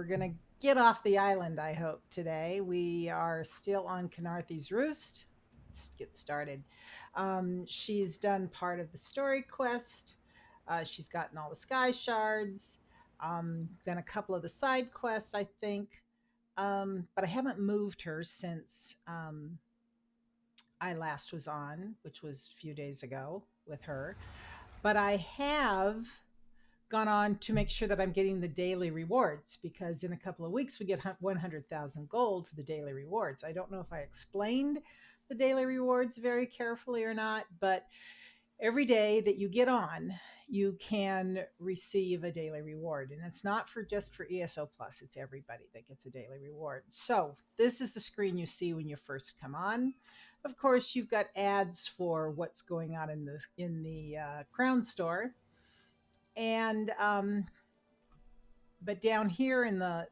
we're going to get off the island, I hope, today. We are still on Canarthy's Roost. Let's get started. She's done part of the story quest. She's gotten all the sky shards, done a couple of the side quests, I think. But I haven't moved her since I last was on, which was a few days ago with her. But I have gone on to make sure that I'm getting the daily rewards because in a couple of weeks we get 100,000 gold for the daily rewards. I don't know if I explained the daily rewards very carefully or not, but every day that you get on, you can receive a daily reward. And it's not for just for ESO Plus, it's everybody that gets a daily reward. So this is the screen you see when you first come on. Of course, you've got ads for what's going on in the Crown Store, and but down here in the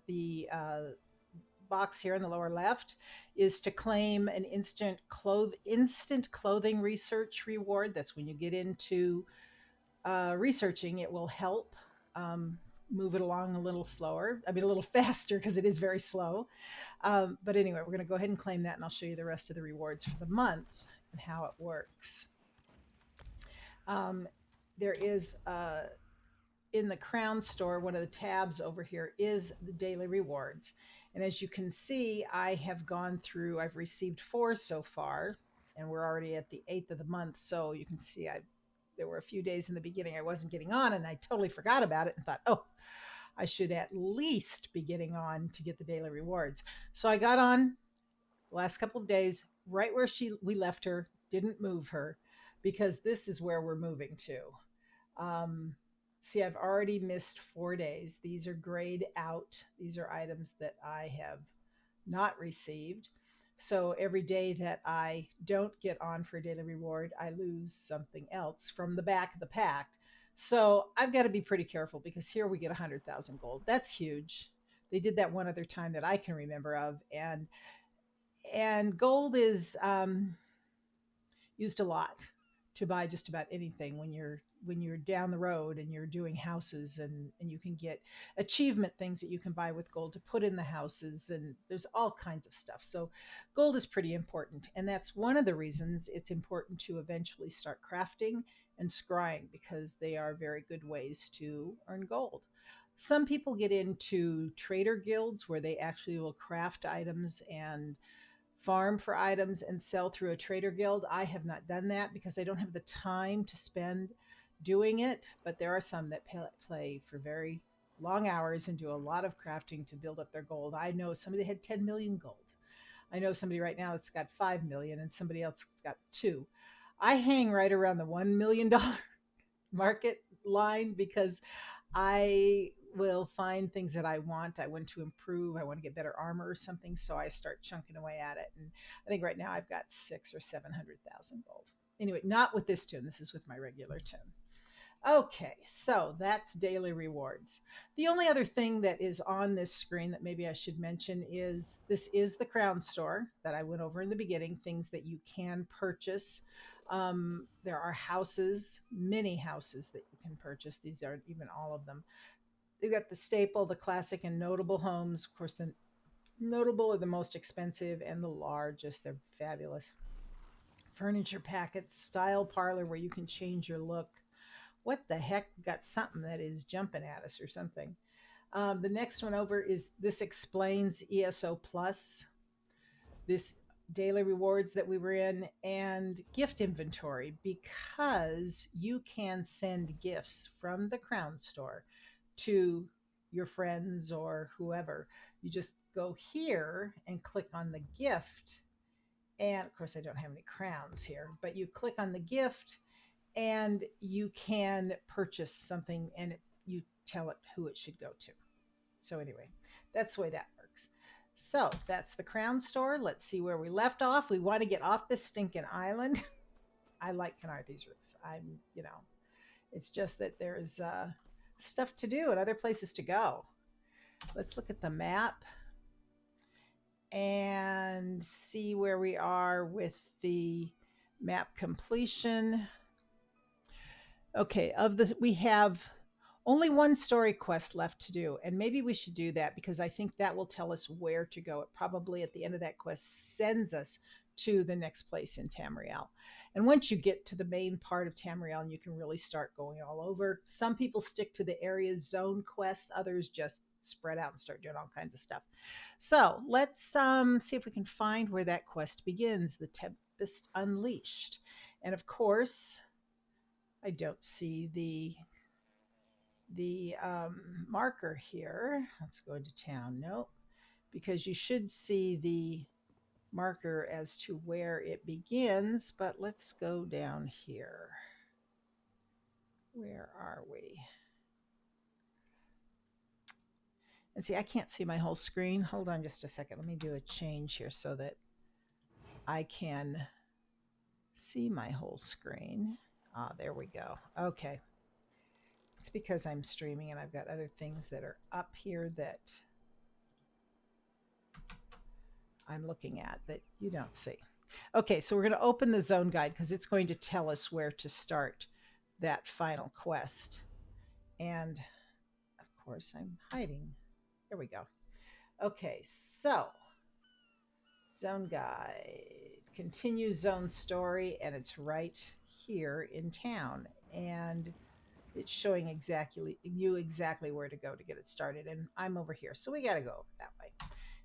box here in the lower left is to claim an instant clothing research reward. That's when you get into researching, it will help um, move it along a little slower. I mean, a little faster because it is very slow. But anyway, we're going to go ahead and claim that, and I'll show you the rest of the rewards for the month and how it works. There is in the Crown Store, one of the tabs over here is the daily rewards. And as you can see, I have gone through, I've received 4 so far, and we're already at the 8th of the month. So you can see there were a few days in the beginning I wasn't getting on, and I totally forgot about it and thought, oh, I should at least be getting on to get the daily rewards. So I got on the last couple of days, right where we left her, didn't move her, because this is where we're moving to. See, I've already missed 4 days. These are grayed out. These are items that I have not received. So every day that I don't get on for a daily reward, I lose something else from the back of the pack. So I've got to be pretty careful because here we get 100,000 gold. That's huge. They did that one other time that I can remember of, and gold is used a lot to buy just about anything when you're down the road and you're doing houses, and you can get achievement things that you can buy with gold to put in the houses, and there's all kinds of stuff. So gold is pretty important, and that's one of the reasons it's important to eventually start crafting and scrying, because they are very good ways to earn gold. Some people get into trader guilds where they actually will craft items and farm for items and sell through a trader guild. I have not done that because I don't have the time to spend doing it, but there are some that play for very long hours and do a lot of crafting to build up their gold. I know somebody that had 10 million gold. I know somebody right now that's got 5 million, and somebody else that's got 2. I hang right around the $1 million market line because I will find things that I want. I want to improve. I want to get better armor or something. So I start chunking away at it. And I think right now I've got 600,000 or 700,000 gold. Anyway, not with this tune. This is with my regular tune. Okay, so that's daily rewards. The only other thing that is on this screen that maybe I should mention is this is the Crown Store that I went over in the beginning, things that you can purchase. There are houses, many houses that you can purchase. These aren't even all of them. You've got the staple, the classic, and notable homes. Of course, the notable are the most expensive and the largest. They're fabulous. Furniture packets, style parlor where you can change your look. What the heck? Got something that is jumping at us or something. The next one over is this explains ESO Plus, this daily rewards that we were in, and gift inventory, because you can send gifts from the Crown Store to your friends or whoever. You just go here and click on the gift. And of course, I don't have any crowns here, but you click on the gift and you can purchase something, and you tell it who it should go to. So anyway, that's the way that works. So that's the Crown Store. Let's see where we left off. We want to get off this stinking island. I like Canarthy's Roots. It's just that there's stuff to do and other places to go. Let's look at the map and see where we are with the map completion. Okay, we have Only one story quest left to do, and maybe we should do that because I think that will tell us where to go. It probably at the end of that quest sends us to the next place in Tamriel. And once you get to the main part of Tamriel, you can really start going all over. Some people stick to the area zone quests, others just spread out and start doing all kinds of stuff. So let's see if we can find where that quest begins, the Tempest Unleashed. And of course, I don't see the marker here. Let's go into town. Nope, because you should see the marker as to where it begins. But let's go down here. Where are we? And see, I can't see my whole screen. Hold on just a second. Let me do a change here so that I can see my whole screen. Ah, there we go. Okay. It's because I'm streaming and I've got other things that are up here that I'm looking at that you don't see. Okay, so we're going to open the zone guide because it's going to tell us where to start that final quest. And of course, I'm hiding. There we go. Okay, so zone guide, continue zone story, and it's right here in town. And it's showing exactly where to go to get it started. And I'm over here, so we got to go over that way.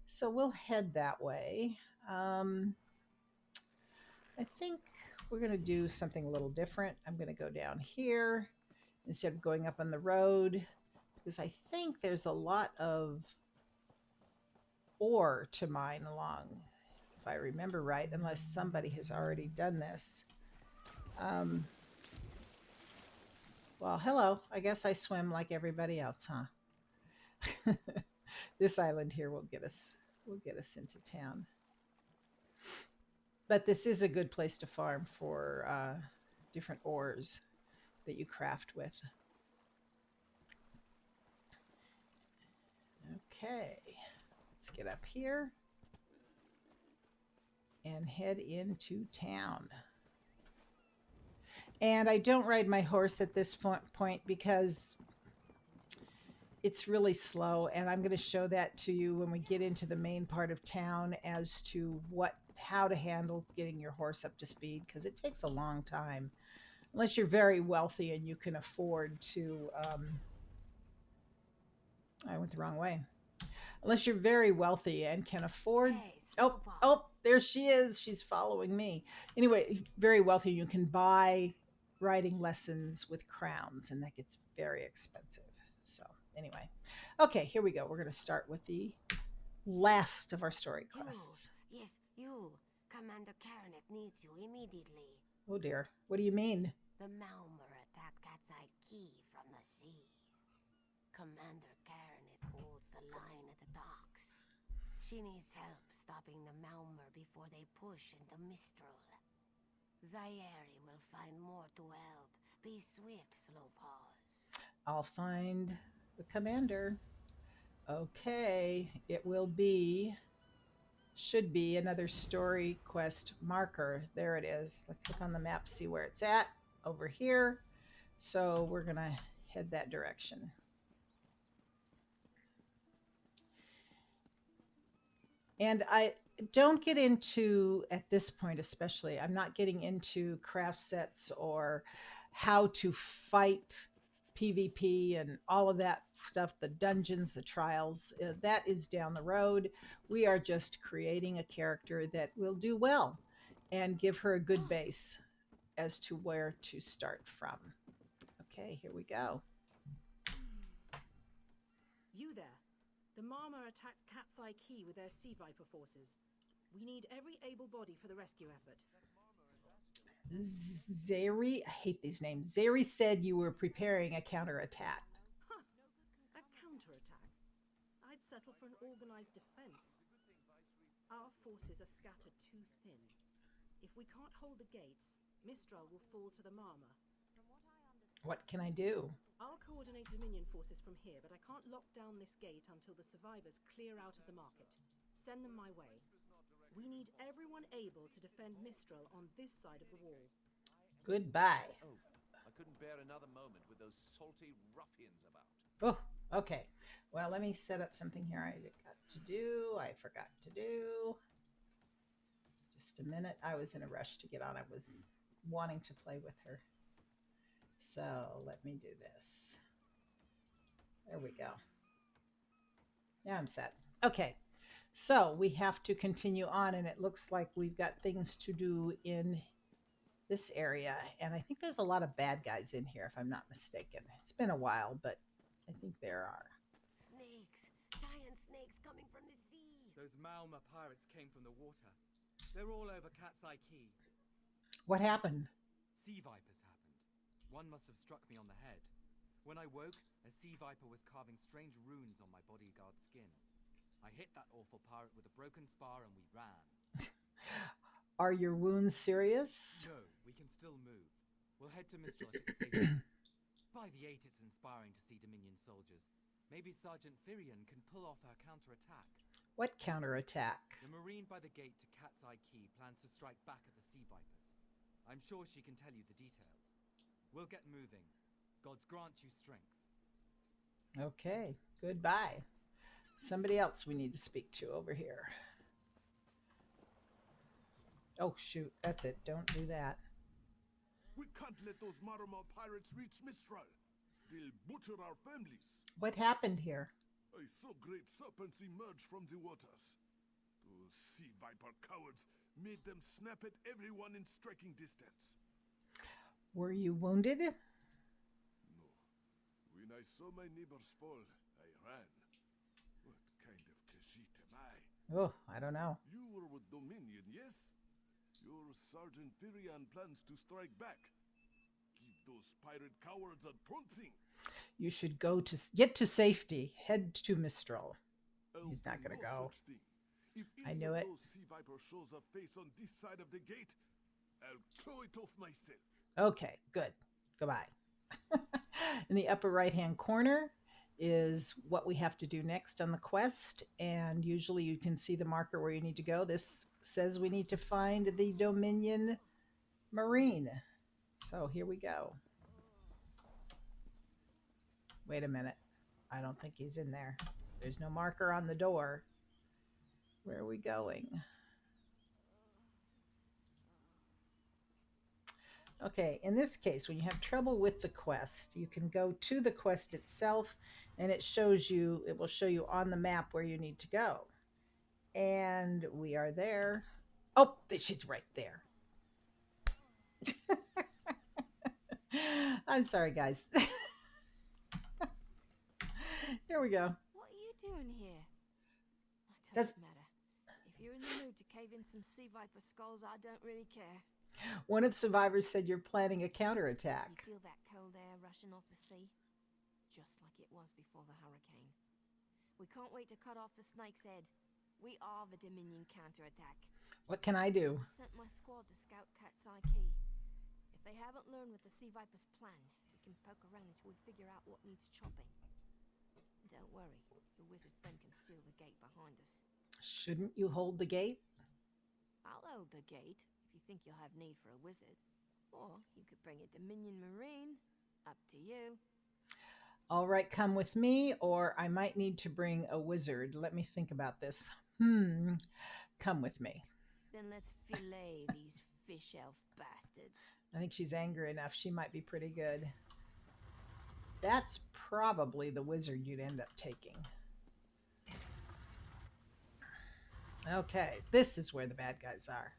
So we'll head that way. I think we're going to do something a little different. I'm going to go down here instead of going up on the road because I think there's a lot of ore to mine along, if I remember right, unless somebody has already done this. Well, hello. I guess I swim like everybody else, huh? This island here will get us into town. But this is a good place to farm for different ores that you craft with. Okay, let's get up here and head into town. And I don't ride my horse at this point because it's really slow, and I'm going to show that to you when we get into the main part of town as to how to handle getting your horse up to speed, because it takes a long time unless you're very wealthy and you can afford to I went the wrong way. Unless you're very wealthy and can afford oh, there she is. She's following me. Anyway, very wealthy, you can buy riding lessons with crowns, and that gets very expensive. So anyway, okay, here we go. We're going to start with the last of our story quests. Yes, you. Commander Karanet needs you immediately. Oh dear, what do you mean? The Malmer attacked Cat's Eye Key from the sea. Commander Karanet holds the line at the docks. She needs help stopping the Malmer before they push into Mistral. Zairi will find more to help. Be swift, Slowpaws. I'll find the commander. Okay, it will be, should be another story quest marker. There it is. Let's look on the map, see where it's at. Over here. So we're going to head that direction. And I don't get into, at this point especially, I'm not getting into craft sets or how to fight PvP and all of that stuff, the dungeons, the trials. That is down the road. We are just creating a character that will do well and give her a good base as to where to start from. Okay, here we go. You there. The Marma attacked Cat's Eye Key with their Sea Viper forces. We need every able body for the rescue effort. Zeri, I hate these names. Zeri said you were preparing a counterattack. Huh. A counterattack? I'd settle for an organized defense. Our forces are scattered too thin. If we can't hold the gates, Mistral will fall to the Marma. What can I do? I'll coordinate Dominion forces from here, but I can't lock down this gate until the survivors clear out of the market. Send them my way. We need everyone able to defend Mistral on this side of the wall. Goodbye. Oh, a couldn't bear another moment with those salty ruffians about. Oh, okay. Well, let me set up something here I forgot to do. Just a minute. I was in a rush to get on. I was wanting to play with her. So let me do this. There we go. Now I'm set. Okay. So we have to continue on, and it looks like we've got things to do in this area. And I think there's a lot of bad guys in here, if I'm not mistaken. It's been a while, but I think there are. Snakes! Giant snakes coming from the sea! Those Malma pirates came from the water. They're all over Cat's Eye Key. What happened? Sea vipers happened. One must have struck me on the head. When I woke, a sea viper was carving strange runes on my bodyguard's skin. I hit that awful pirate with a broken spar and we ran. Are your wounds serious? No, we can still move. We'll head to Mistral if it's safe. By the 8, it's inspiring to see Dominion soldiers. Maybe Sergeant Firion can pull off our counterattack. What counterattack? The Marine by the gate to Cat's Eye Key plans to strike back at the Sea Vipers. I'm sure she can tell you the details. We'll get moving. Gods grant you strength. Okay, goodbye. Somebody else we need to speak to over here. Oh, shoot, that's it. Don't do that. We can't let those Marmar pirates reach Mistral. They'll butcher our families. What happened here? I saw great serpents emerge from the waters. Those sea viper cowards made them snap at everyone in striking distance. Were you wounded? No. When I saw my neighbors fall, I ran. What kind of Khajiit am I? Oh, I don't know. You were with Dominion, yes? Your Sergeant Firion plans to strike back. Give those pirate cowards a trouncing. You should get to safety. Head to Mistral. I'll He's not do gonna no go. such thing. If I any knew of it. those sea viper shows a face on this side of the gate, I'll claw it off myself. Okay, good. Goodbye. In the upper right hand corner is what we have to do next on the quest. And usually you can see the marker where you need to go. This says we need to find the Dominion Marine. So here we go. Wait a minute. I don't think he's in there. There's no marker on the door. Where are we going? Okay, in this case, when you have trouble with the quest, you can go to the quest itself and it will show you on the map where you need to go. And we are there. Oh, she's right there. I'm sorry, guys. Here we go. What are you doing here? It Does- doesn't matter. If you're in the mood to cave in some sea viper skulls, I don't really care. One of the survivors said you're planning a counterattack. You feel that cold air rushing off the sea? Just like it was before the hurricane. We can't wait to cut off the snake's head. We are the Dominion counterattack. What can I do? I sent my squad to scout Cat's Eye Key. If they haven't learned what the Sea Viper's plan, we can poke around until we figure out what needs chopping. Don't worry, your wizard friend can seal the gate behind us. Shouldn't you hold the gate? I'll hold the gate if you think you'll have need for a wizard. Or you could bring a Dominion Marine. Up to you. All right, come with me, or I might need to bring a wizard. Let me think about this. Come with me. Then let's fillet these fish elf bastards. I think she's angry enough. She might be pretty good. That's probably the wizard you'd end up taking. Okay, this is where the bad guys are.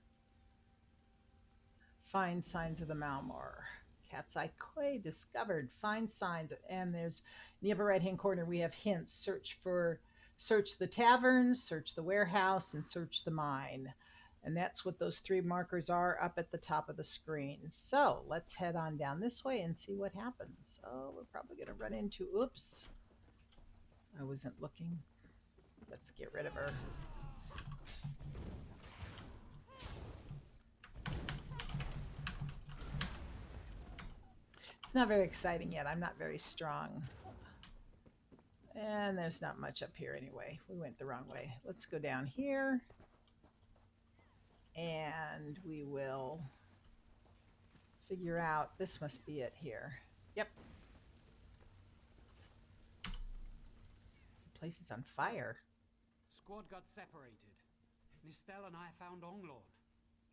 Find signs of the Malmor. Cat's Eye Quay discovered. Find signs. And there's in the upper right hand corner we have hints. Search the tavern, search the warehouse, and search the mine. And that's what those 3 markers are up at the top of the screen. So let's head on down this way and see what happens. Oh, we're probably going to run into, oops. I wasn't looking. Let's get rid of her. It's not very exciting yet. I'm not very strong. And there's not much up here anyway. We went the wrong way. Let's go down here. And we will figure out. This must be it here. Yep. The place is on fire. Squad got separated. Nistel and I found Onglorn.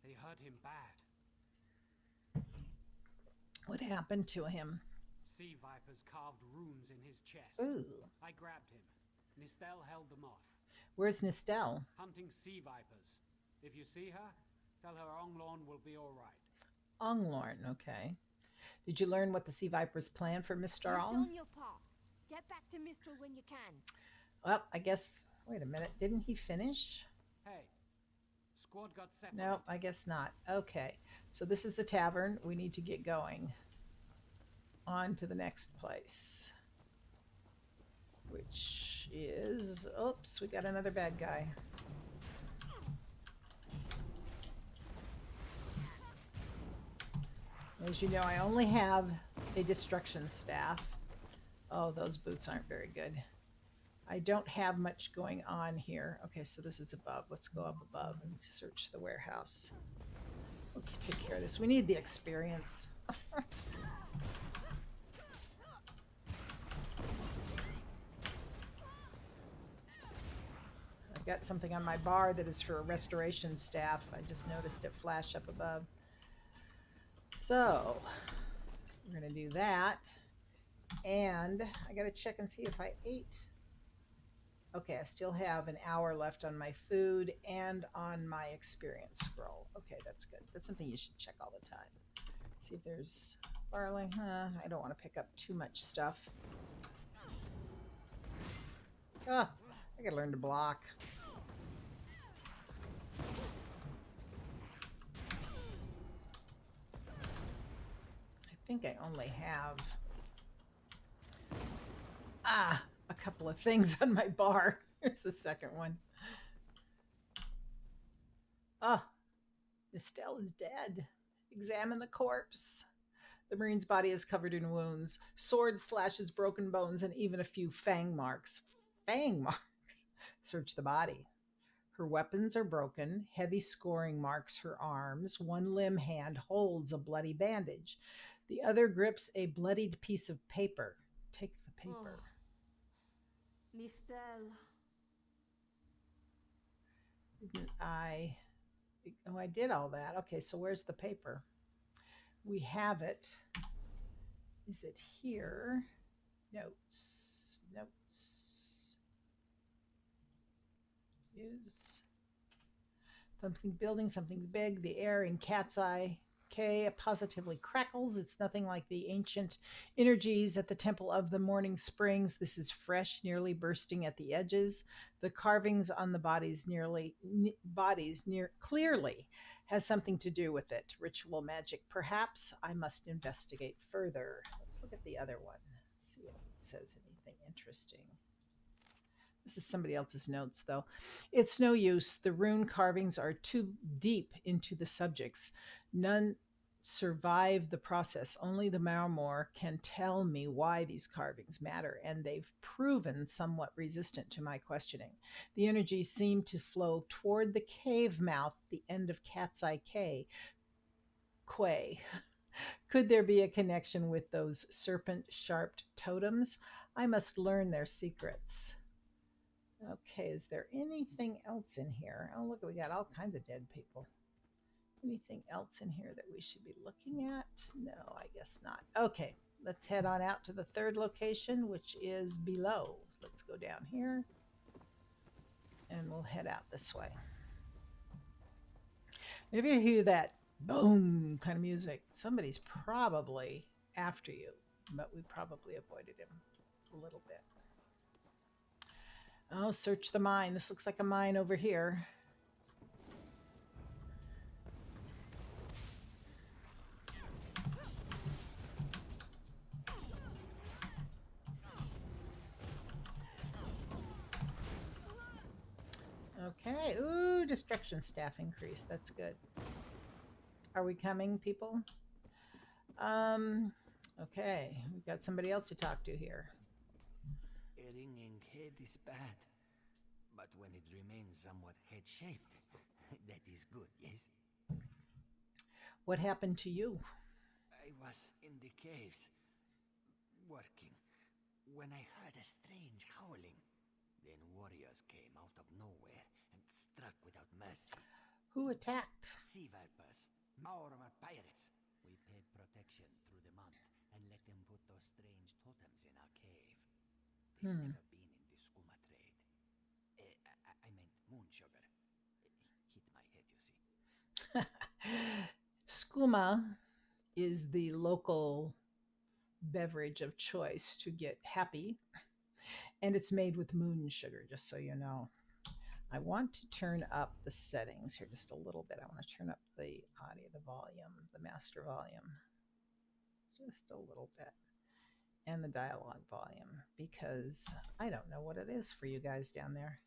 They hurt him bad. What happened to him? Sea vipers carved runes in his chest. Ooh. I grabbed him. Nistel held them off. Where's Nistel? Hunting sea vipers. If you see her, tell her Onglorn will be all right. Onglorn, okay. Did you learn what the Sea Viper's plan for You've Mistral? done your part. Get back to Mistral when you can. Well, I guess. Wait a minute. Didn't he finish? Hey, squad got separated. No, I guess not. Okay. So this is the tavern. We need to get going. On to the next place. Which is. Oops, we got another bad guy. As you know, I only have a destruction staff. Oh, those boots aren't very good. I don't have much going on here. Okay, so this is above. Let's go up above and search the warehouse. Okay, take care of this. We need the experience. I've got something on my bar that is for a restoration staff. I just noticed it flash up above. So, we're going to do that. And I got to check and see if I ate. Okay, I still have an hour left on my food and on my experience scroll. Okay, that's good. That's something you should check all the time. See if there's barley. I don't want to pick up too much stuff. Ah, I got to learn to block. I think I only have a couple of things on my bar. Here's the second one. Estelle is dead. Examine the corpse. The Marine's body is covered in wounds, sword slashes, broken bones, and even a few fang marks. Fang marks? Search the body. Her weapons are broken, heavy scoring marks her arms. One limb hand holds a bloody bandage. The other grips a bloodied piece of paper. Take the paper. Nistel. Didn't I? Oh, I did all that. Okay, so where's the paper? We have it. Is it here? Notes. Notes. Use something building, something big. The air in Cat's Eye K positively crackles. It's nothing like the ancient energies at the Temple of the Morning Springs. This is fresh, nearly bursting at the edges. The carvings on the bodies clearly has something to do with it. Ritual magic, perhaps. I must investigate further. Let's look at the other one. See if it says anything interesting. This is somebody else's notes, though. It's no use. The rune carvings are too deep into the subjects. None survive the process. Only the Marmor can tell me why these carvings matter, and they've proven somewhat resistant to my questioning. The energy seemed to flow toward the cave mouth, the end of Cat's Eye Quay. Could there be a connection with those serpent-sharped totems? I must learn their secrets. Okay, is there anything else in here? Oh, look, we got all kinds of dead people. Anything else in here that we should be looking at? No, I guess not. Okay, let's head on out to the third location, which is below. Let's go down here, and we'll head out this way. If you hear that boom kind of music, somebody's probably after you, but we probably avoided him a little bit. Oh, search the mine. This looks like a mine over here. Okay. Ooh, destruction staff increase. That's good. Are we coming, people? Okay. We've got somebody else to talk to here. A ringing head is bad, but when it remains somewhat head-shaped, that is good, yes? What happened to you? I was in the caves, working, when I heard a strange howling. Then warriors came out of nowhere and struck without mercy. Who attacked? Sea vipers, Maorma pirates. We paid protection through the month and let them put those strange totems in our cave. They've Hmm. never been in the skooma trade. I meant moon sugar. Hit my head, you see. Skooma is the local beverage of choice to get happy, and it's made with moon sugar, just so you know. I want to turn up the settings here just a little bit. I want to turn up the audio, the volume, the master volume, just a little bit, and the dialogue volume, because I don't know what it is for you guys down there.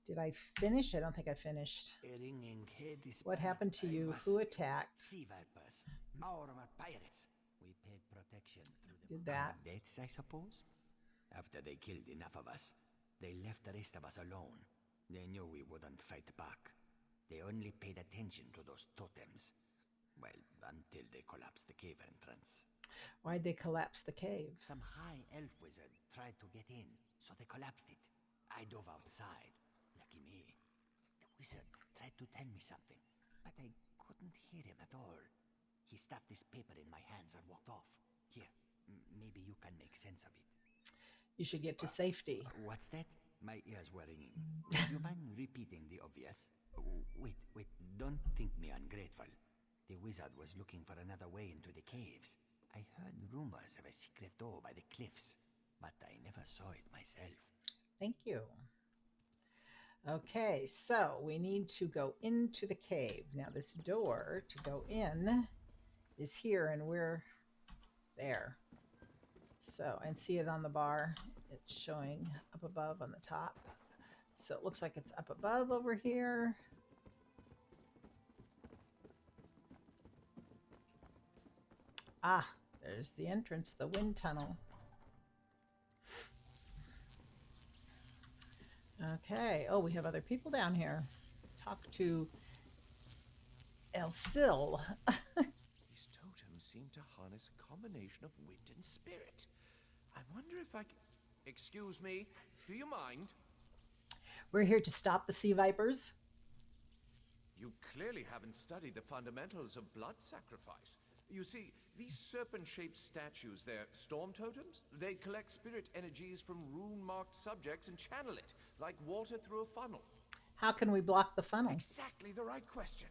Did I finish? I don't think I finished. Ringing head is What bad. happened to I you? was Who attacked? sea vipers, Maorma pirates. We paid protection through the Did that. Our deaths, I suppose. After they killed enough of us, they left the rest of us alone. They knew we wouldn't fight back. They only paid attention to those totems. Well, until they collapsed the cave entrance. Why'd they collapse the cave? Some high elf wizard tried to get in, so they collapsed it. I dove outside. Lucky me. The wizard tried to tell me something, but I couldn't hear him at all. He stuffed this paper in my hands and walked off. Here, maybe you can make sense of it. You should get to safety. What's that? My ears were ringing. Would you mind repeating the obvious? Wait, don't think me ungrateful. The wizard was looking for another way into the caves. I heard rumors of a secret door by the cliffs, but I never saw it myself. Thank you. Okay, so we need to go into the cave. Now, this door to go in is here, and we're there. So, and see it on the bar. It's showing up above on the top. So it looks like it's up above over here. Ah, there's the entrance, the wind tunnel. Okay. Oh, we have other people down here. Talk to El Sil. These totems seem to harness a combination of wind and spirit. I wonder if I can... Excuse me, do you mind? We're here to stop the sea vipers. You clearly haven't studied the fundamentals of blood sacrifice. You see, these serpent-shaped statues, they're storm totems. They collect spirit energies from rune-marked subjects and channel it, like water through a funnel. How can we block the funnel? Exactly the right question.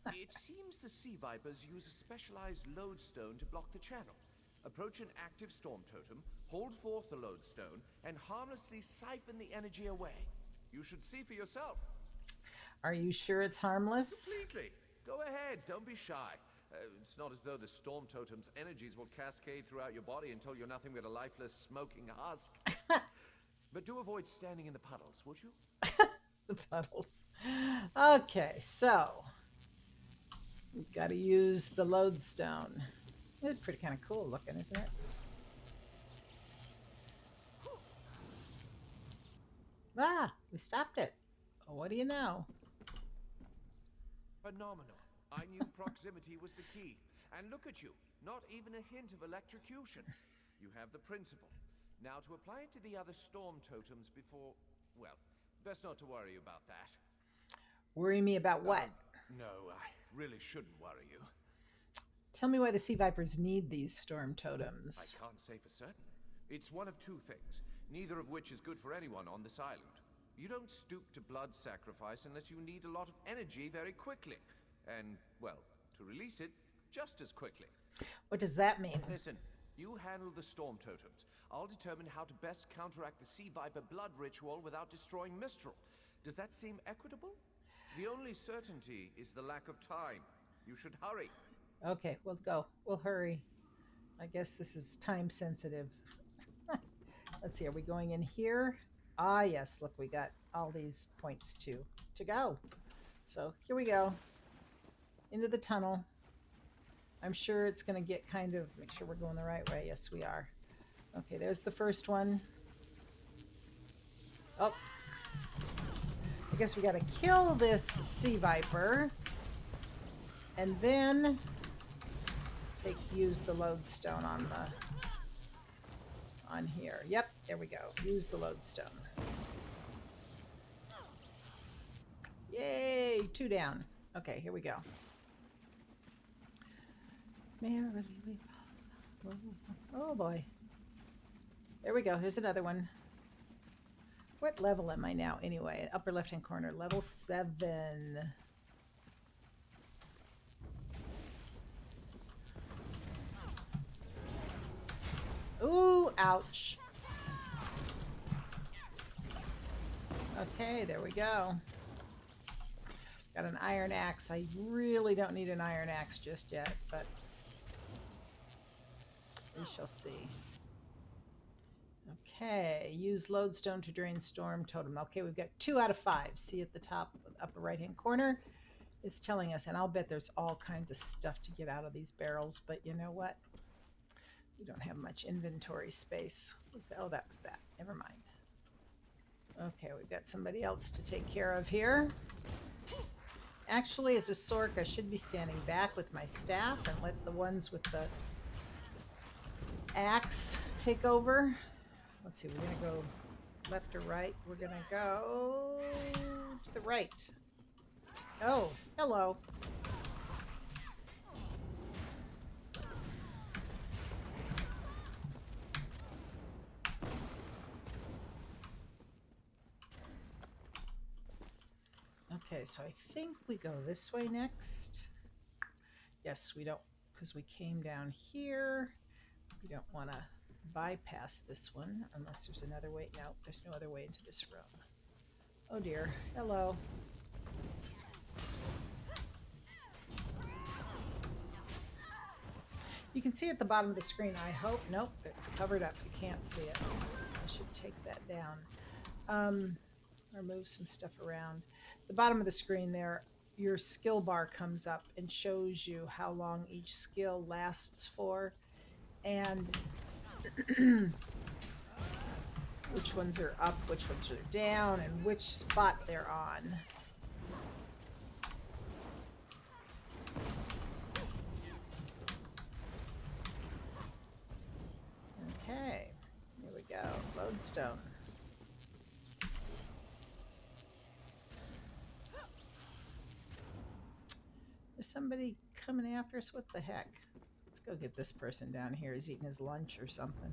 It seems the sea vipers use a specialized lodestone to block the channel. Approach an active storm totem, hold forth the lodestone, and harmlessly siphon the energy away. You should see for yourself. Are you sure it's harmless? Completely. Go ahead, don't be shy. It's not as though the storm totem's energies will cascade throughout your body until you're nothing but a lifeless, smoking husk. But do avoid standing in the puddles, would you? The puddles. Okay, so we've got to use the lodestone. It's pretty kind of cool looking, isn't it? Ah, we stopped it. Oh, what do you know? Phenomenal. I knew proximity was the key. And look at you, not even a hint of electrocution. You have the principle. Now to apply it to the other storm totems before... Well, best not to worry about that. Worry me about what? No, I really shouldn't worry you. Tell me why the sea vipers need these storm I totems. can't say for certain. It's one of two things, neither of which is good for anyone on this island. You don't stoop to blood sacrifice unless you need a lot of energy very quickly. And, well, to release it just as quickly. What does that mean? Listen, you handle the storm totems. I'll determine how to best counteract the sea viper blood ritual without destroying Mistral. Does that seem equitable? The only certainty is the lack of time. You should hurry. Okay, we'll go. We'll hurry. I guess this is time sensitive. Let's see, are we going in here? Ah, yes, look, we got all these points to go. So here we go. Into the tunnel. I'm sure it's going to get kind of, make sure we're going the right way. Yes, we are. Okay, there's the first one. Oh. I guess we got to kill this sea viper. And then use the lodestone on here. Yep, there we go. Use the lodestone. Yay, 2 down. Okay, here we go. Merrily we roll. Oh boy. There we go. Here's another one. What level am I now anyway? Upper left-hand corner, level 7. Ooh, ouch. Okay, there we go. Got an iron axe. I really don't need an iron axe just yet, but we shall see. Okay, use lodestone to drain storm totem. Okay, we've got 2 out of 5. See at the top, upper right-hand corner, it's telling us, and I'll bet there's all kinds of stuff to get out of these barrels, but you know what? We don't have much inventory space. Oh, that was that. Never mind. Okay, we've got somebody else to take care of here. Actually, as a sork, I should be standing back with my staff and let the ones with the axe take over. Let's see, we're going to go left or right. We're going to go to the right. Oh, hello. Okay, so I think we go this way next. Yes, we don't, because we came down here. We don't want to bypass this one unless there's another way. No, there's no other way into this room. Oh dear. Hello. You can see at the bottom of the screen, I hope. Nope, it's covered up. You can't see it. I should take that down. Or move some stuff around. The bottom of the screen there, your skill bar comes up and shows you how long each skill lasts for and which ones are up, which ones are down, and which spot they're on. Okay, here we go. Lodestone. There's somebody coming after us. What the heck? Let's go get this person down here. He's eating his lunch or something.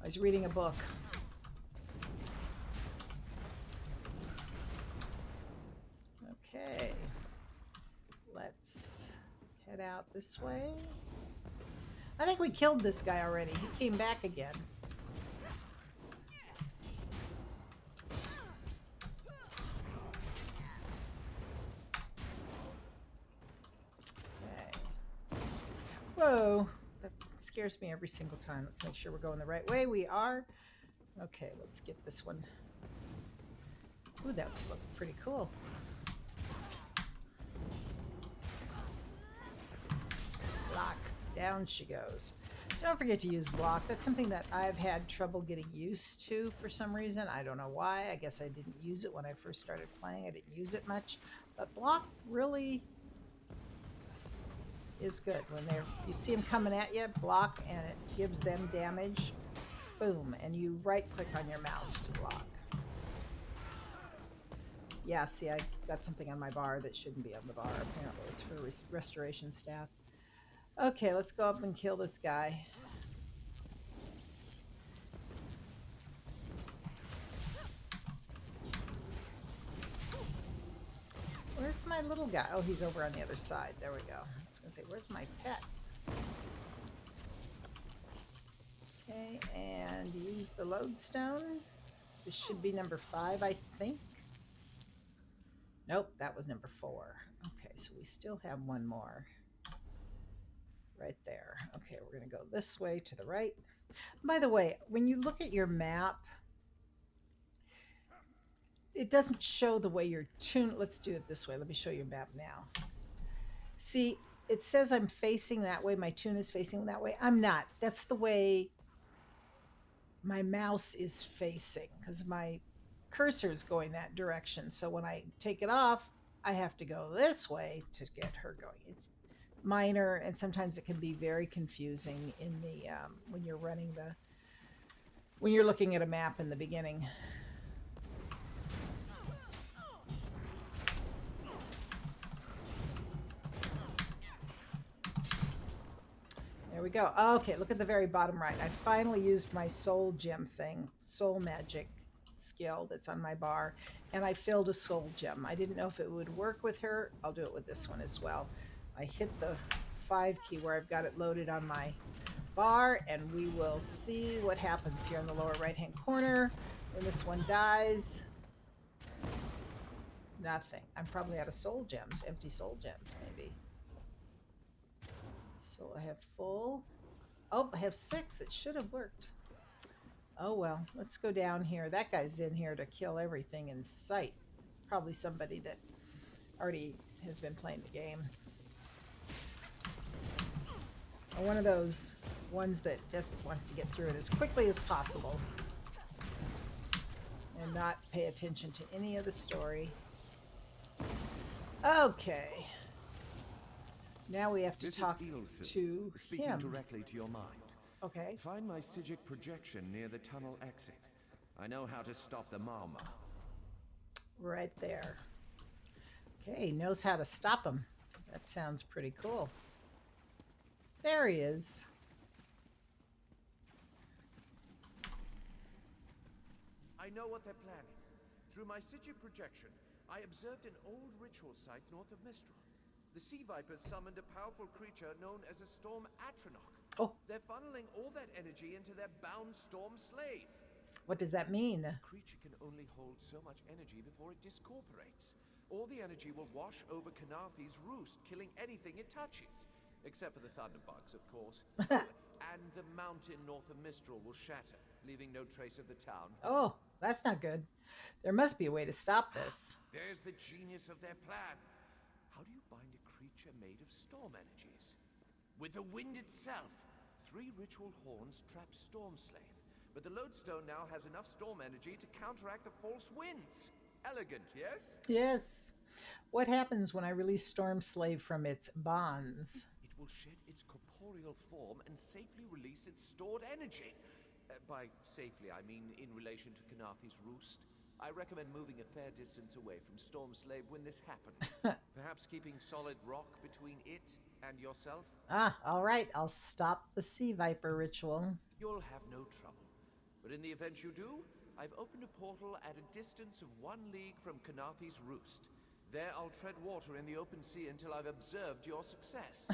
Oh, he's reading a book. Okay. Let's head out this way. I think we killed this guy already. He came back again. Okay. Whoa. That scares me every single time. Let's make sure we're going the right way. We are. Okay, let's get this one. Ooh, that would look pretty cool. Block. Down she goes. Don't forget to use block. That's something that I've had trouble getting used to for some reason. I don't know why. I guess I didn't use it when I first started playing. I didn't use it much. But block really is good. When you see them coming at you, block, and it gives them damage. Boom. And you right-click on your mouse to block. Yeah, see, I got something on my bar that shouldn't be on the bar. Apparently, it's for restoration staff. Okay, let's go up and kill this guy. Where's my little guy? Oh, he's over on the other side. There we go. I was going to say, where's my pet? Okay, and use the lodestone. This should be number 5, I think. Nope, that was number 4. Okay, so we still have one more. Right there. Okay, we're going to go this way to the right. By the way, when you look at your map, it doesn't show the way your tune. Let's do it this way. Let me show you a map now. See, it says I'm facing that way. My tune is facing that way. I'm not. That's the way my mouse is facing because my cursor is going that direction. So when I take it off, I have to go this way to get her going. minor, and sometimes it can be very confusing in the when you're running the when you're looking at a map in the beginning. There we go. Okay, look at the very bottom right. I finally used my soul gem thing, soul magic skill that's on my bar, and I filled a soul gem. I didn't know if it would work with her. I'll do it with this one as well. I hit the 5 key where I've got it loaded on my bar, and we will see what happens here in the lower right hand corner when this one dies. Nothing. I'm probably out of soul gems, empty soul gems, maybe. So I have full. Oh, I have 6. It should have worked. Oh well, let's go down here. That guy's in here to kill everything in sight. It's probably somebody that already has been playing the game. Or one of those ones that just want to get through it as quickly as possible and not pay attention to any of the story. Okay. Now we have to This talk is Ilse, to speaking him. directly to your mind. Okay. Find my Psijic projection near the tunnel exit. I know how to stop the Marma. Right there. Okay, knows how to stop him. That sounds pretty cool. There he is. I know what they're planning. Through my Psijic projection, I observed an old ritual site north of Mistral. The Sea Vipers summoned a powerful creature known as a Storm Atronach. Oh, They're funneling all that energy into their bound Storm Slave. what does that mean? The creature can only hold so much energy before it discorporates. All the energy will wash over Kanathi's roost, killing anything it touches. Except for the thunderbugs, of course. Oh, and the mountain north of Mistral will shatter, leaving no trace of the town. Oh, that's not good. There must be a way to stop this. There's the genius of their plan. How do you bind a creature made of storm energies? With the wind itself. 3 ritual horns trap Storm Slave, but the lodestone now has enough storm energy to counteract the false winds. Elegant, yes? Yes. What happens when I release Storm Slave from its bonds? It will shed its corporeal form and safely release its stored energy. By safely, I mean in relation to Kanathi's roost. I recommend moving a fair distance away from Storm Slave when this happens. Perhaps keeping solid rock between it and yourself? Ah, all right. I'll stop the Sea Viper ritual. You'll have no trouble. But in the event you do, I've opened a portal at a distance of 1 league from Kanathi's roost. There I'll tread water in the open sea until I've observed your success.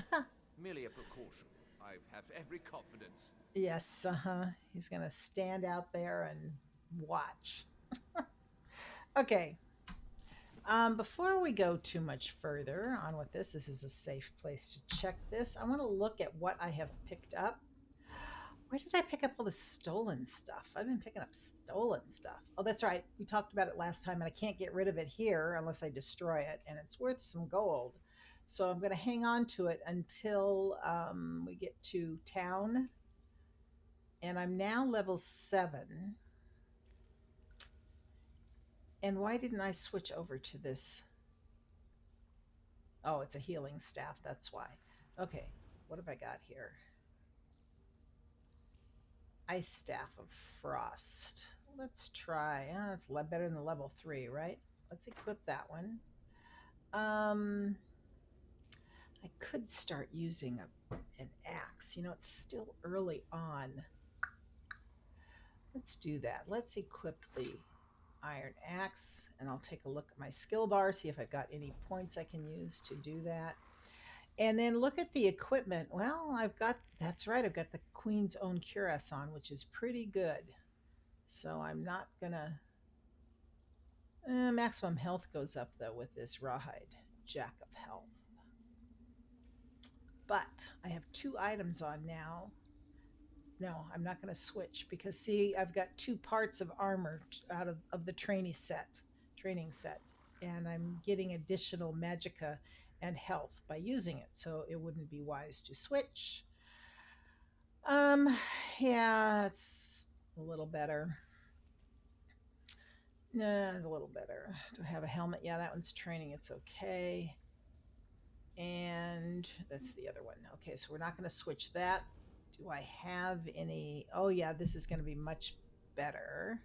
Merely a precaution. I have every confidence. Yes, He's going to stand out there and watch. Okay. Before we go too much further on with this is a safe place to check this. I want to look at what I have picked up. Where did I pick up all the stolen stuff? I've been picking up stolen stuff. Oh, that's right. We talked about it last time, and I can't get rid of it here unless I destroy it, and it's worth some gold. So I'm going to hang on to it until we get to town. And I'm now level 7. And why didn't I switch over to this? Oh, it's a healing staff. That's why. Okay, what have I got here? Ice Staff of Frost. Let's try. That's better than the level 3, right? Let's equip that one. I could start using an axe. It's still early on. Let's do that. Let's equip the iron axe, and I'll take a look at my skill bar, see if I've got any points I can use to do that. And then look at the equipment. Well, that's right, I've got the Queen's Own cuirass on, which is pretty good. So I'm not gonna... maximum health goes up, though, with this rawhide jack of health. But I have 2 items on now. No, I'm not going to switch because, see, I've got 2 parts of armor out of the training set, and I'm getting additional magicka and health by using it, so it wouldn't be wise to switch. Yeah, it's a little better. Nah, it's a little better. Do I have a helmet? Yeah, that one's training. It's okay. And that's the other one. Okay, so we're not going to switch that. Do I have any? Oh, yeah, this is going to be much better.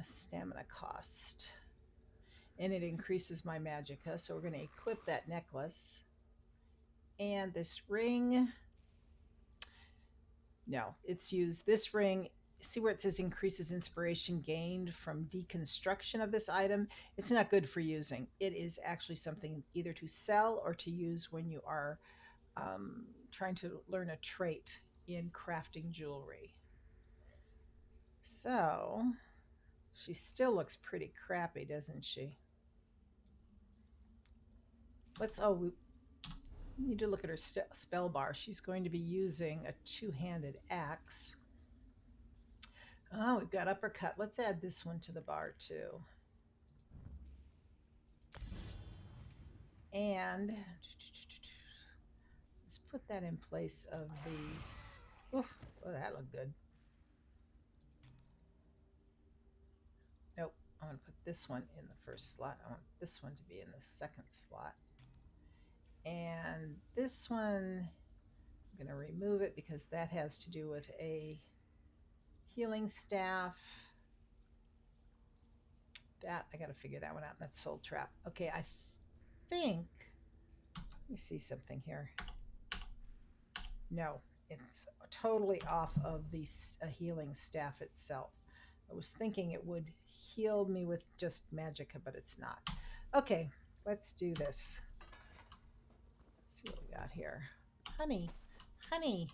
Stamina cost. And it increases my magicka. So we're going to equip that necklace. And this ring. No, it's used. This ring, see where it says increases inspiration gained from deconstruction of this item? It's not good for using. It is actually something either to sell or to use when you are trying to learn a trait in crafting jewelry. So she still looks pretty crappy, doesn't she? We need to look at her spell bar. She's going to be using a two-handed axe. Oh, we've got uppercut. Let's add this one to the bar too. And let's put that in place of the. Oh, that looked good. Nope. I'm going to put this one in the first slot. I want this one to be in the second slot. And this one, I'm going to remove it because that has to do with a healing staff. That, I got to figure that one out. That's Soul Trap. Okay, I think, let me see something here. No, it's totally off of the healing staff itself. I was thinking it would heal me with just magicka, but it's not. Okay, let's do this. Let's see what we got here. Honey, honey.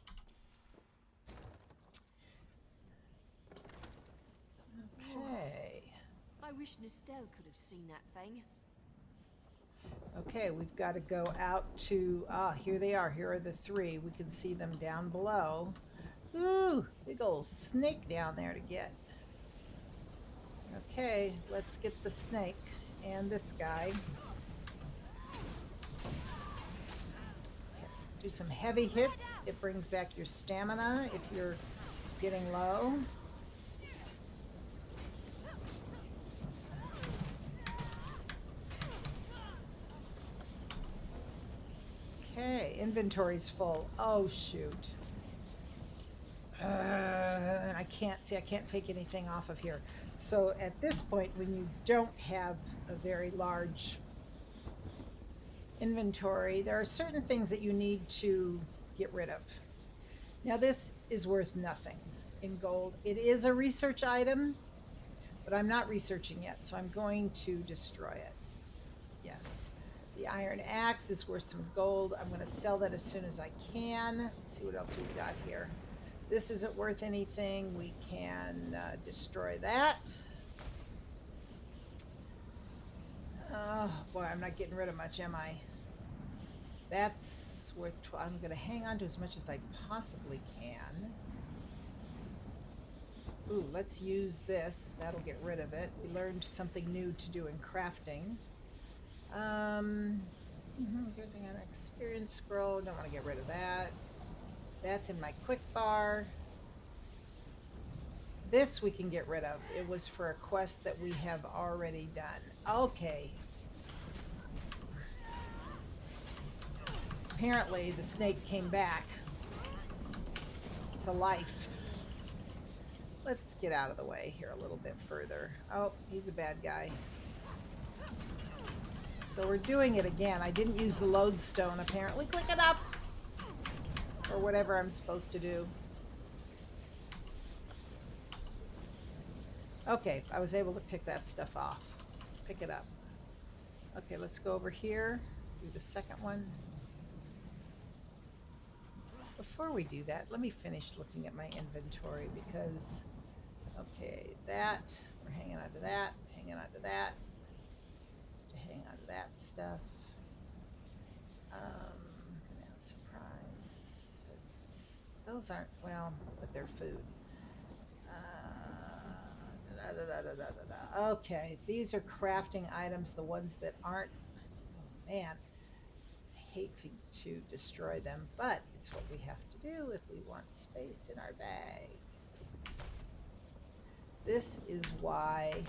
Okay. I wish Nistel could have seen that thing. Okay, we've got to go out to, here they are. Here are the three. We can see them down below. Ooh, big old snake down there to get. Okay, let's get the snake and this guy. Do some heavy hits. It brings back your stamina if you're getting low. Okay, inventory's full. Oh, shoot. I can't take anything off of here. So at this point, when you don't have a very large inventory, there are certain things that you need to get rid of. Now, this is worth nothing in gold. It is a research item, but I'm not researching yet, so I'm going to destroy it. Yes. The iron axe is worth some gold. I'm going to sell that as soon as I can. Let's see what else we've got here. This isn't worth anything. We can destroy that. Oh, boy, I'm not getting rid of much, am I? That's worth I'm going to hang on to as much as I possibly can. Ooh, let's use this. That'll get rid of it. We learned something new to do in crafting. Using an experience scroll. Don't want to get rid of that. That's in my quick bar. This we can get rid of. It was for a quest that we have already done. Okay. Apparently the snake came back to life. Let's get out of the way here a little bit further. Oh, he's a bad guy. So we're doing it again. I didn't use the lodestone apparently. Click it up! Or whatever I'm supposed to do. Okay, I was able to pick that stuff off. Pick it up. Okay, let's go over here. Do the second one. Before we do that, let me finish looking at my inventory because, okay, that, we're hanging on to that, hanging on to that, to hang on to that stuff. Surprise. Those aren't, well, but they're food. Okay, these are crafting items, the ones that aren't, oh man, I hate to destroy them, but it's what we have to do if we want space in our bag. This is why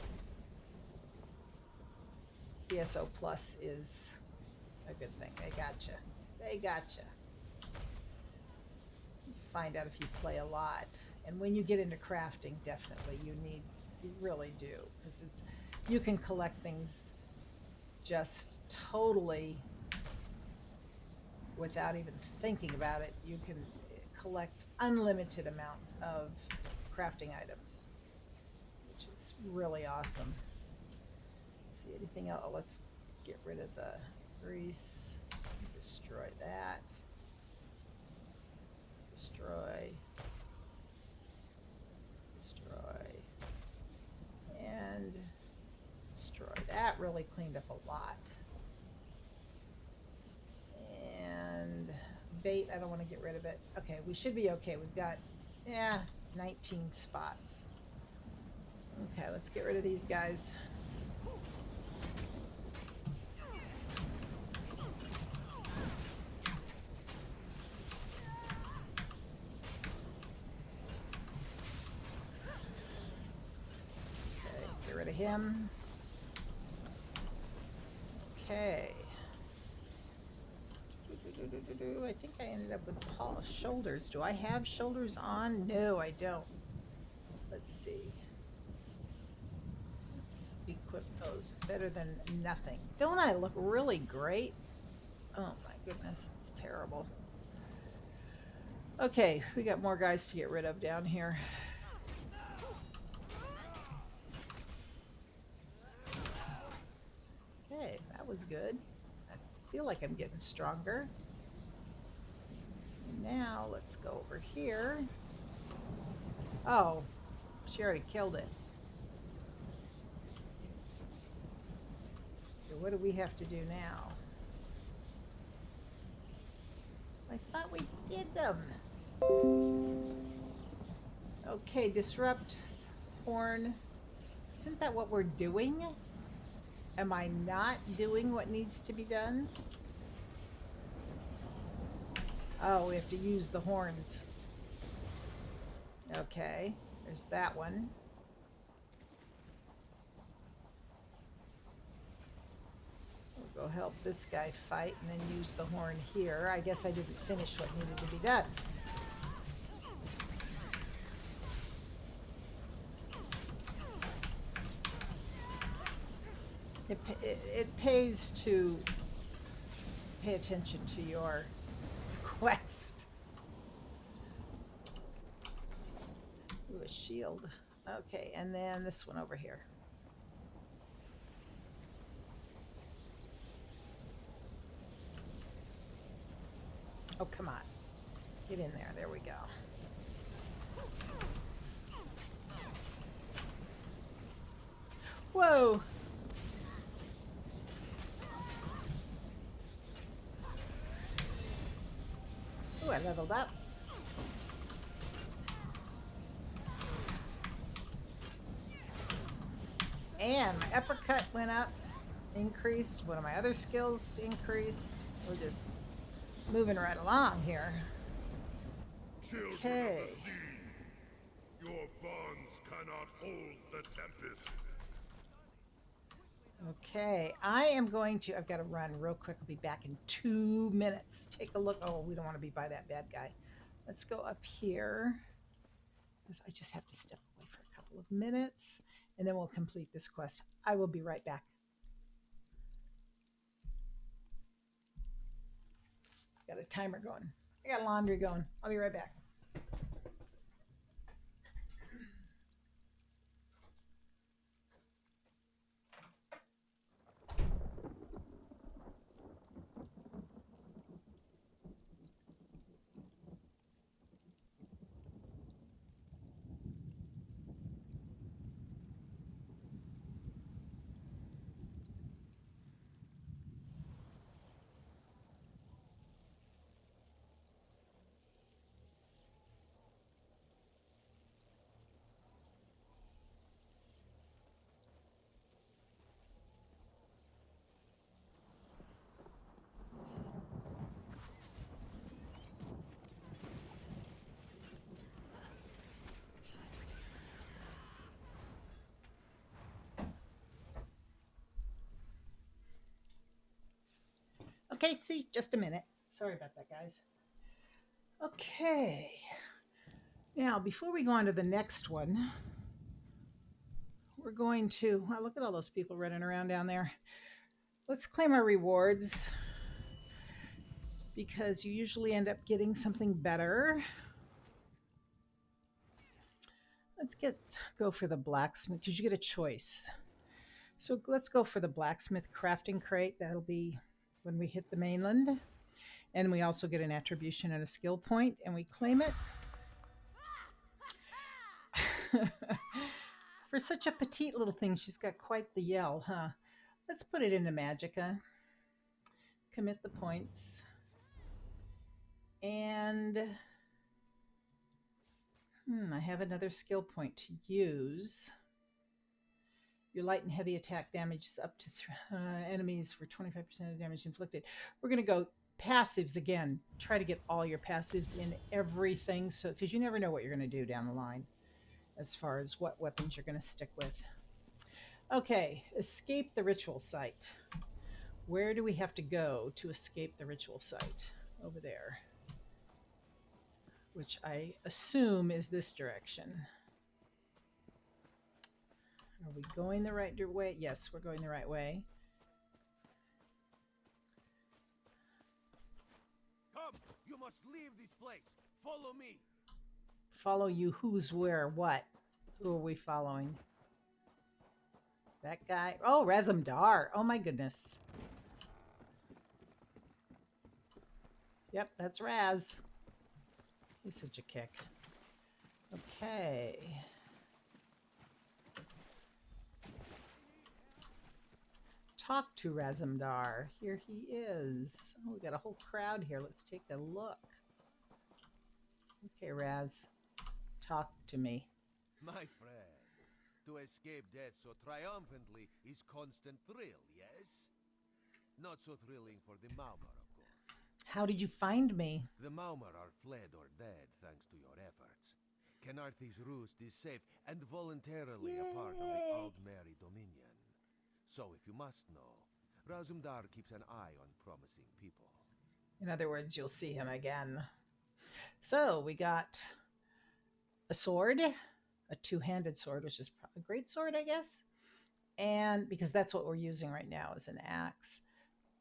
ESO Plus is a good thing. They gotcha. They gotcha. You find out if you play a lot. And when you get into crafting, definitely you really do. Because you can collect things just totally without even thinking about it. You can collect unlimited amount of crafting items, which is really awesome. Let's see anything else. Let's get rid of the grease. Destroy that. Destroy. And destroy. That really cleaned up a lot. And bait, I don't want to get rid of it. Okay, we should be okay. We've got 19 spots. Okay, let's get rid of these guys. Okay, get rid of him. Okay. I think I ended up with shoulders. Do I have shoulders on? No, I don't. Let's see. Let's equip those. It's better than nothing. Don't I look really great? Oh my goodness, it's terrible. Okay, we got more guys to get rid of down here. Okay, that was good. I feel like I'm getting stronger. And now let's go over here. Oh, she already killed it. Okay, what do we have to do now? I thought we did them. Okay, disrupt horn. Isn't that what we're doing? Am I not doing what needs to be done? Oh, we have to use the horns. Okay, there's that one. We'll go help this guy fight and then use the horn here. I guess I didn't finish what needed to be done. It pays to pay attention to your quest. Ooh, a shield. Okay, and then this one over here. Oh, come on. Get in there. There we go. Whoa! Ooh, I leveled up. And my uppercut went up, increased. One of my other skills increased. We're just moving right along here. Children Okay. of the sea, your bonds cannot hold the tempest. Okay, I am going to, I've got to run real quick. I'll be back in 2 minutes. Take a look. Oh, we don't want to be by that bad guy. Let's go up here, because I just have to step away for a couple of minutes, and then we'll complete this quest. I will be right back. Got a timer going. I got laundry going. I'll be right back. Okay, see, just a minute. Sorry about that, guys. Okay. Now, before we go on to the next one, we're going to look at all those people running around down there. Let's claim our rewards because you usually end up getting something better. Let's go for the blacksmith because you get a choice. So let's go for the blacksmith crafting crate. That'll be when we hit the mainland. And we also get an attribution and a skill point, and we claim it. For such a petite little thing, she's got quite the yell, huh? Let's put it into Magicka. Commit the points. And I have another skill point to use. Your light and heavy attack damage is up to enemies for 25% of the damage inflicted. We're going to go passives again. Try to get all your passives in everything, so because you never know what you're going to do down the line as far as what weapons you're going to stick with. Okay, escape the ritual site. Where do we have to go to escape the ritual site? Over there. Which I assume is this direction. Are we going the right way? Yes, we're going the right way. Come, you must leave this place. Follow me. Follow you who's where what? Who are we following? That guy? Oh, Razumdar. Oh my goodness. Yep, that's Raz. He's such a kick. Okay. Talk to Razumdar. Here he is. Oh, we got a whole crowd here. Let's take a look. Okay, Raz. Talk to me. My friend, to escape death so triumphantly is constant thrill, yes? Not so thrilling for the Maumar, of course. How did you find me? The Maumar are fled or dead thanks to your efforts. Kenarthi's roost is safe and voluntarily a part of the Aldmeri Dominion. So if you must know, Razumdar keeps an eye on promising people. In other words, you'll see him again. So we got a sword, a two-handed sword, which is a great sword, I guess. And because that's what we're using right now is an axe.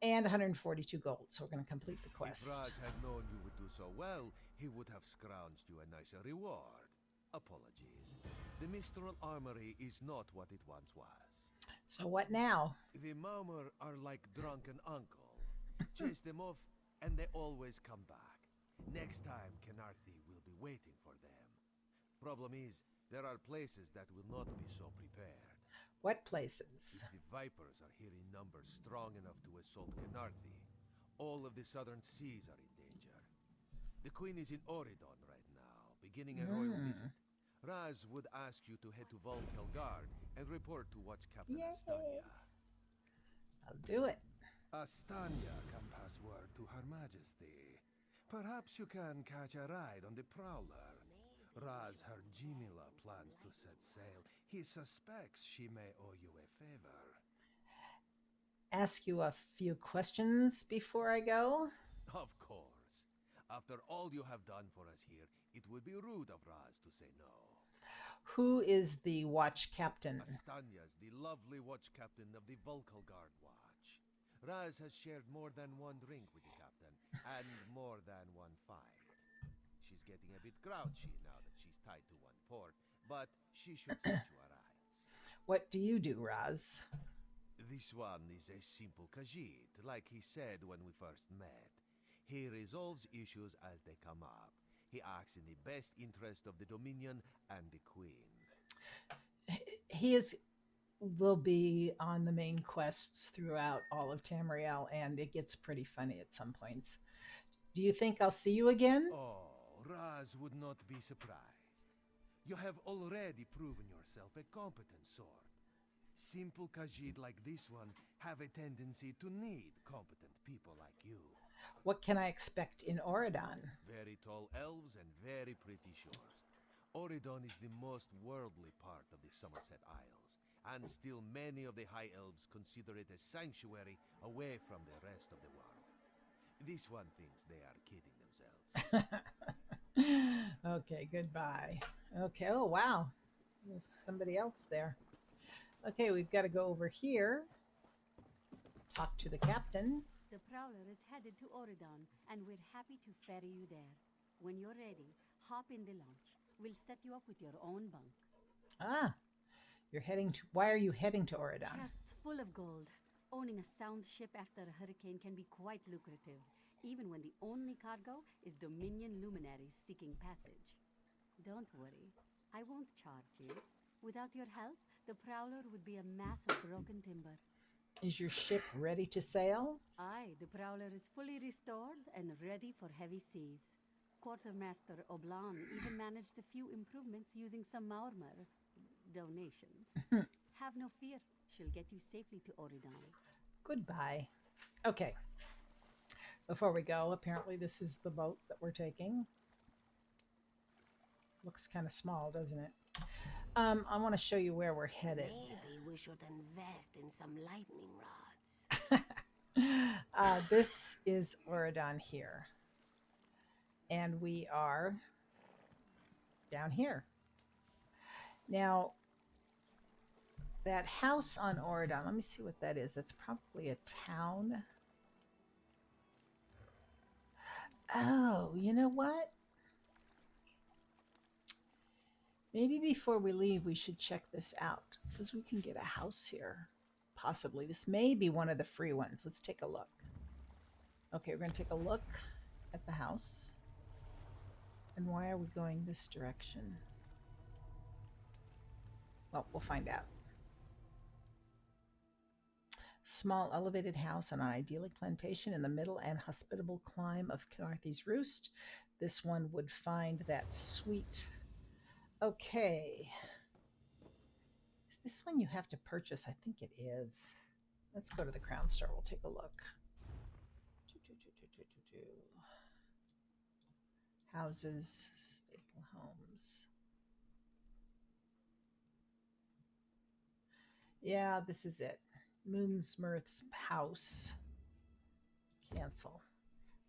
And 142 gold, so we're going to complete the quest. If Raz had known you would do so well, he would have scrounged you a nicer reward. Apologies. The Mistral Armory is not what it once was. So what now? The Maumar are like drunken uncle. Chase them off, and they always come back. Next time, Kenarthi will be waiting for them. Problem is, there are places that will not be so prepared. What places? If the Vipers are here in numbers strong enough to assault Kenarthi, all of the southern seas are in danger. The Queen is in Oridon right now, beginning a royal visit. Raz would ask you to head to Volkel Guard and report to Watch Captain Astania. I'll do it. Astania can pass word to Her Majesty. Perhaps you can catch a ride on the Prowler. Raz her Jimila plans to set sail. He suspects she may owe you a favor. Ask you a few questions before I go? Of course. After all you have done for us here, it would be rude of Raz to say no. Who is the watch captain? Astania's the lovely watch captain of the Volkel Guard Watch. Raz has shared more than one drink with the captain, and more than one fight. She's getting a bit grouchy now that she's tied to one port, but she should set you aright. What do you do, Raz? This one is a simple Khajiit, like he said when we first met. He resolves issues as they come up. He acts in the best interest of the Dominion and the Queen. He will be on the main quests throughout all of Tamriel, and it gets pretty funny at some points. Do you think I'll see you again? Oh, Raz would not be surprised. You have already proven yourself a competent sword. Simple Khajiit like this one have a tendency to need competent people like you. What can I expect in Oridon? Very tall elves and very pretty shores. Oridon is the most worldly part of the Somerset Isles, and still many of the High Elves consider it a sanctuary away from the rest of the world. This one thinks they are kidding themselves. Okay, goodbye. Okay, oh wow. There's somebody else there. Okay, we've got to go over here, talk to the captain. The Prowler is headed to Oridon, and we're happy to ferry you there. When you're ready, hop in the launch. We'll set you up with your own bunk. Ah, you're heading to. Why are you heading to Oridon? Chests full of gold. Owning a sound ship after a hurricane can be quite lucrative, even when the only cargo is Dominion luminaries seeking passage. Don't worry, I won't charge you. Without your help, the Prowler would be a mass of broken timber. Is your ship ready to sail? Aye, the Prowler is fully restored and ready for heavy seas. Quartermaster Oblan even managed a few improvements using some Maurmer donations. Have no fear, she'll get you safely to Oridon. Goodbye. Okay. Before we go, apparently this is the boat that we're taking. Looks kind of small, doesn't it? I want to show you where we're headed. Maybe we should invest in some lightning rods. This is Oridon here. And we are down here. Now, that house on Oridon, let me see what that is. That's probably a town. Oh, you know what? Maybe before we leave, we should check this out because we can get a house here. Possibly. This may be one of the free ones. Let's take a look. Okay, we're going to take a look at the house. And why are we going this direction? Well, we'll find out. Small elevated house on an idyllic plantation in the middle and hospitable clime of Knarthy's Roost. This one would find that sweet. Okay. Is this one you have to purchase? I think it is. Let's go to the Crown Store. We'll take a look. Houses, staple homes. Yeah, this is it. Moonsmirth's house. Cancel.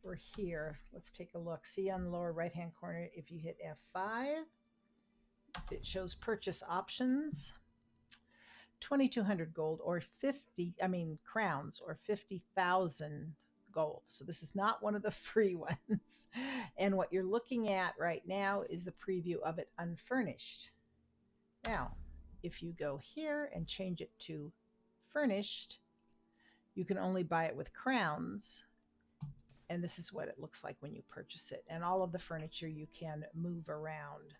We're here. Let's take a look. See on the lower right hand corner, if you hit F5, it shows purchase options. 2,200 gold or crowns or 50,000 gold. So this is not one of the free ones. And what you're looking at right now is the preview of it unfurnished. Now, if you go here and change it to furnished, you can only buy it with crowns. And this is what it looks like when you purchase it. And all of the furniture you can move around.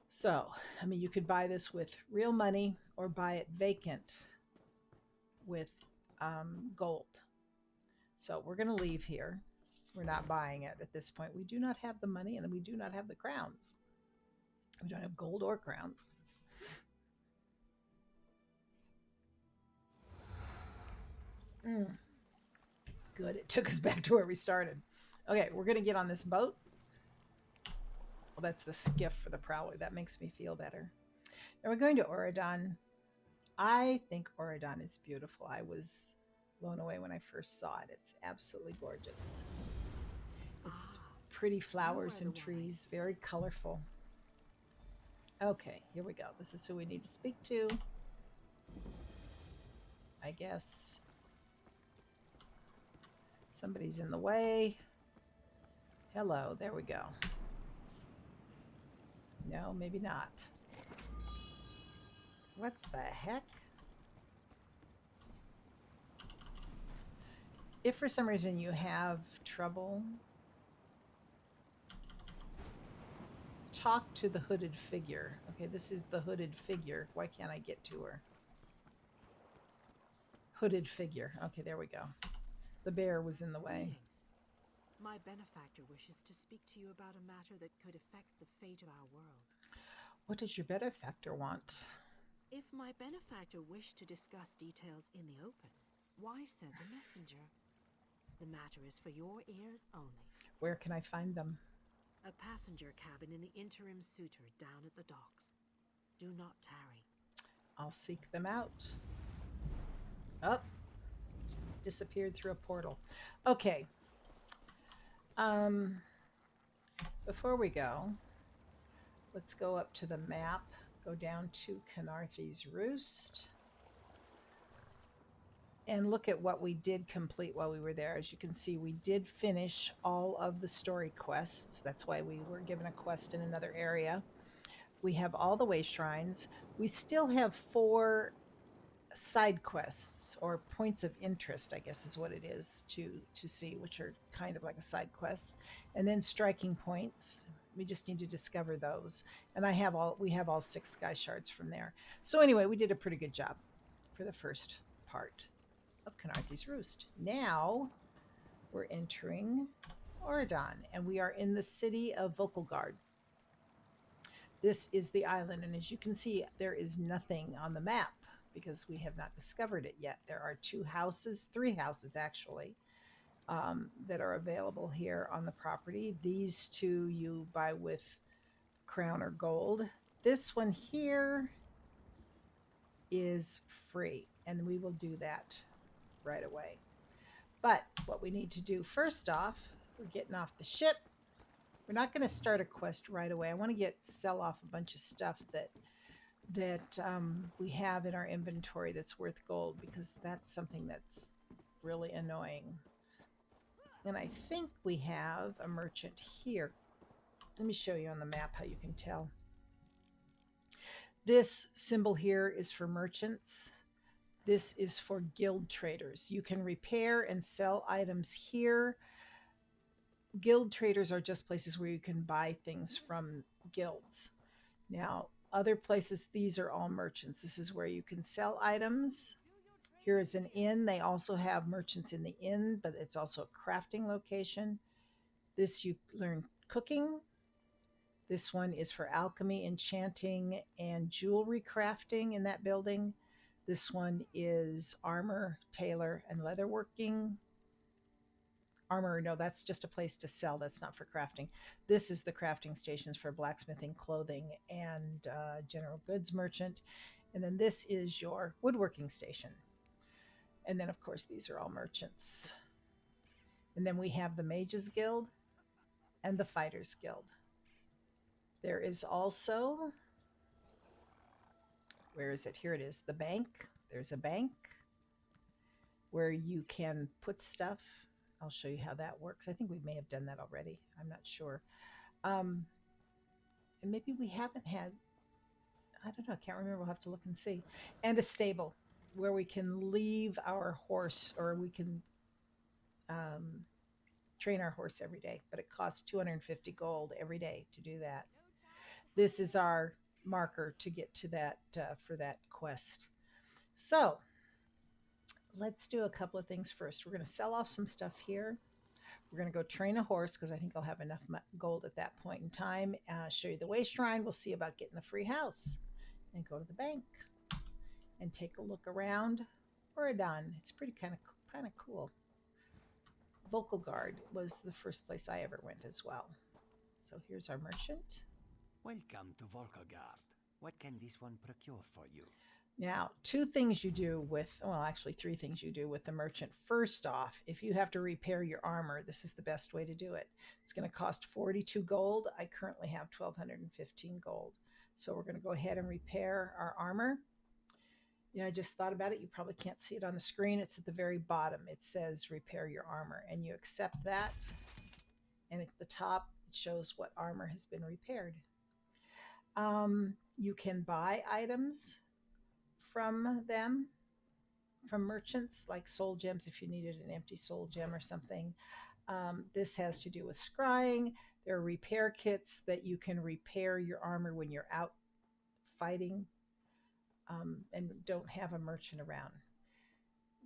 So, I mean, you could buy this with real money or buy it vacant with gold. So we're going to leave here. We're not buying it at this point. We do not have the money and we do not have the crowns. We don't have gold or crowns. Good. It took us back to where we started. Okay, we're going to get on this boat. Well, that's the skiff for the Prowler. That makes me feel better. And we're going to Oridon. I think Oridon is beautiful. I was blown away when I first saw it. It's absolutely gorgeous. It's pretty flowers and trees, very colorful. Okay, here we go. This is who we need to speak to, I guess. Somebody's in the way. Hello, there we go. No, maybe not. What the heck? If for some reason you have trouble, talk to the hooded figure. Okay, this is the hooded figure. Why can't I get to her? Hooded figure. Okay, there we go. The bear was in the way. Greetings. My benefactor wishes to speak to you about a matter that could affect the fate of our world. What does your benefactor want? If my benefactor wished to discuss details in the open, why send a messenger? The matter is for your ears only. Where can I find them? A passenger cabin in the interim suitor down at the docks. Do not tarry. I'll seek them out. Oh, disappeared through a portal. Okay. Um, before we go, let's go up to the map, go down to Canarthy's Roost, and look at what we did complete while we were there. As you can see, we did finish all of the story quests. That's why we were given a quest in another area. We have all the way shrines. We still have 4 side quests, or points of interest, I guess is what it is, to see, which are kind of like a side quest, and then striking points. We just need to discover those, and we have all 6 sky shards from there. So anyway, we did a pretty good job for the first part of Canarthy's Roost. Now we're entering Oradon, and we are in the city of Vokalgard. This is the island, and as you can see, there is nothing on the map because we have not discovered it yet. There are 3 houses actually, that are available here on the property. These 2 you buy with crown or gold. This one here is free, and we will do that right away. But what we need to do first off, we're getting off the ship. We're not going to start a quest right away. I want to sell off a bunch of stuff that we have in our inventory that's worth gold, because that's something that's really annoying. And I think we have a merchant here. Let me show you on the map how you can tell. This symbol here is for merchants. This is for guild traders. You can repair and sell items here. Guild traders are just places where you can buy things from guilds. Now, other places, these are all merchants. This is where you can sell items. Here is an inn. They also have merchants in the inn, but it's also a crafting location. This you learn cooking. This one is for alchemy, enchanting, and jewelry crafting in that building. This one is armor, tailor, and leatherworking. Armor, no, that's just a place to sell. That's not for crafting. This is the crafting stations for blacksmithing, clothing, and general goods merchant. And then this is your woodworking station. And then, of course, these are all merchants. And then we have the Mages Guild and the Fighters Guild. There is also, where is it? Here it is, the bank. There's a bank where you can put stuff. I'll show you how that works. I think we may have done that already. I'm not sure. And maybe we haven't had, I don't know, I can't remember. We'll have to look and see. And a stable where we can leave our horse, or we can train our horse every day, but it costs 250 gold every day to do that. This is our marker to get to that for that quest. So let's do a couple of things first. We're going to sell off some stuff here. We're going to go train a horse because I think I'll have enough gold at that point in time. Show you the way shrine. We'll see about getting the free house, and go to the bank and take a look around Oradon. It's pretty kind of cool. Vokalgard was the first place I ever went as well. So here's our merchant. Welcome to Volkagard. What can this one procure for you? Now, 2 things you do with, well, actually 3 things you do with the merchant. First off, if you have to repair your armor, this is the best way to do it. It's going to cost 42 gold. I currently have 1,215 gold. So we're going to go ahead and repair our armor. I just thought about it. You probably can't see it on the screen. It's at the very bottom. It says repair your armor, and you accept that. And at the top, it shows what armor has been repaired. You can buy items from them, from merchants, like soul gems if you needed an empty soul gem or something. This has to do with scrying. There are repair kits that you can repair your armor when you're out fighting and don't have a merchant around.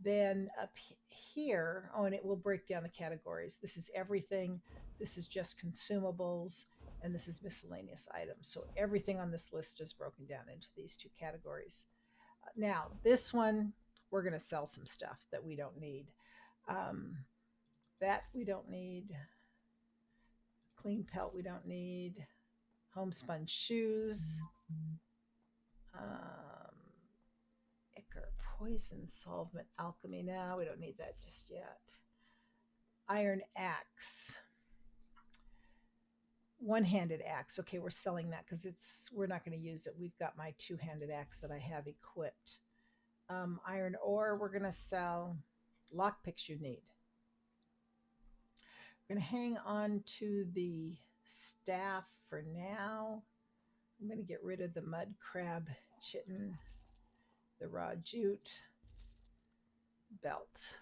Then up here, and it will break down the categories. This is everything. This is just consumables, and this is miscellaneous items. So everything on this list is broken down into these 2 categories. Now, this one, we're going to sell some stuff that we don't need. That we don't need. Clean pelt we don't need. Homespun shoes. Ichor Poison solvent alchemy. No, we don't need that just yet. Iron axe. One-handed axe. Okay, we're selling that because we're not going to use it. We've got my two-handed axe that I have equipped. Iron ore, we're going to sell. Lockpicks you need. We're going to hang on to the staff for now. I'm going to get rid of the mud crab chitin, the raw jute belt.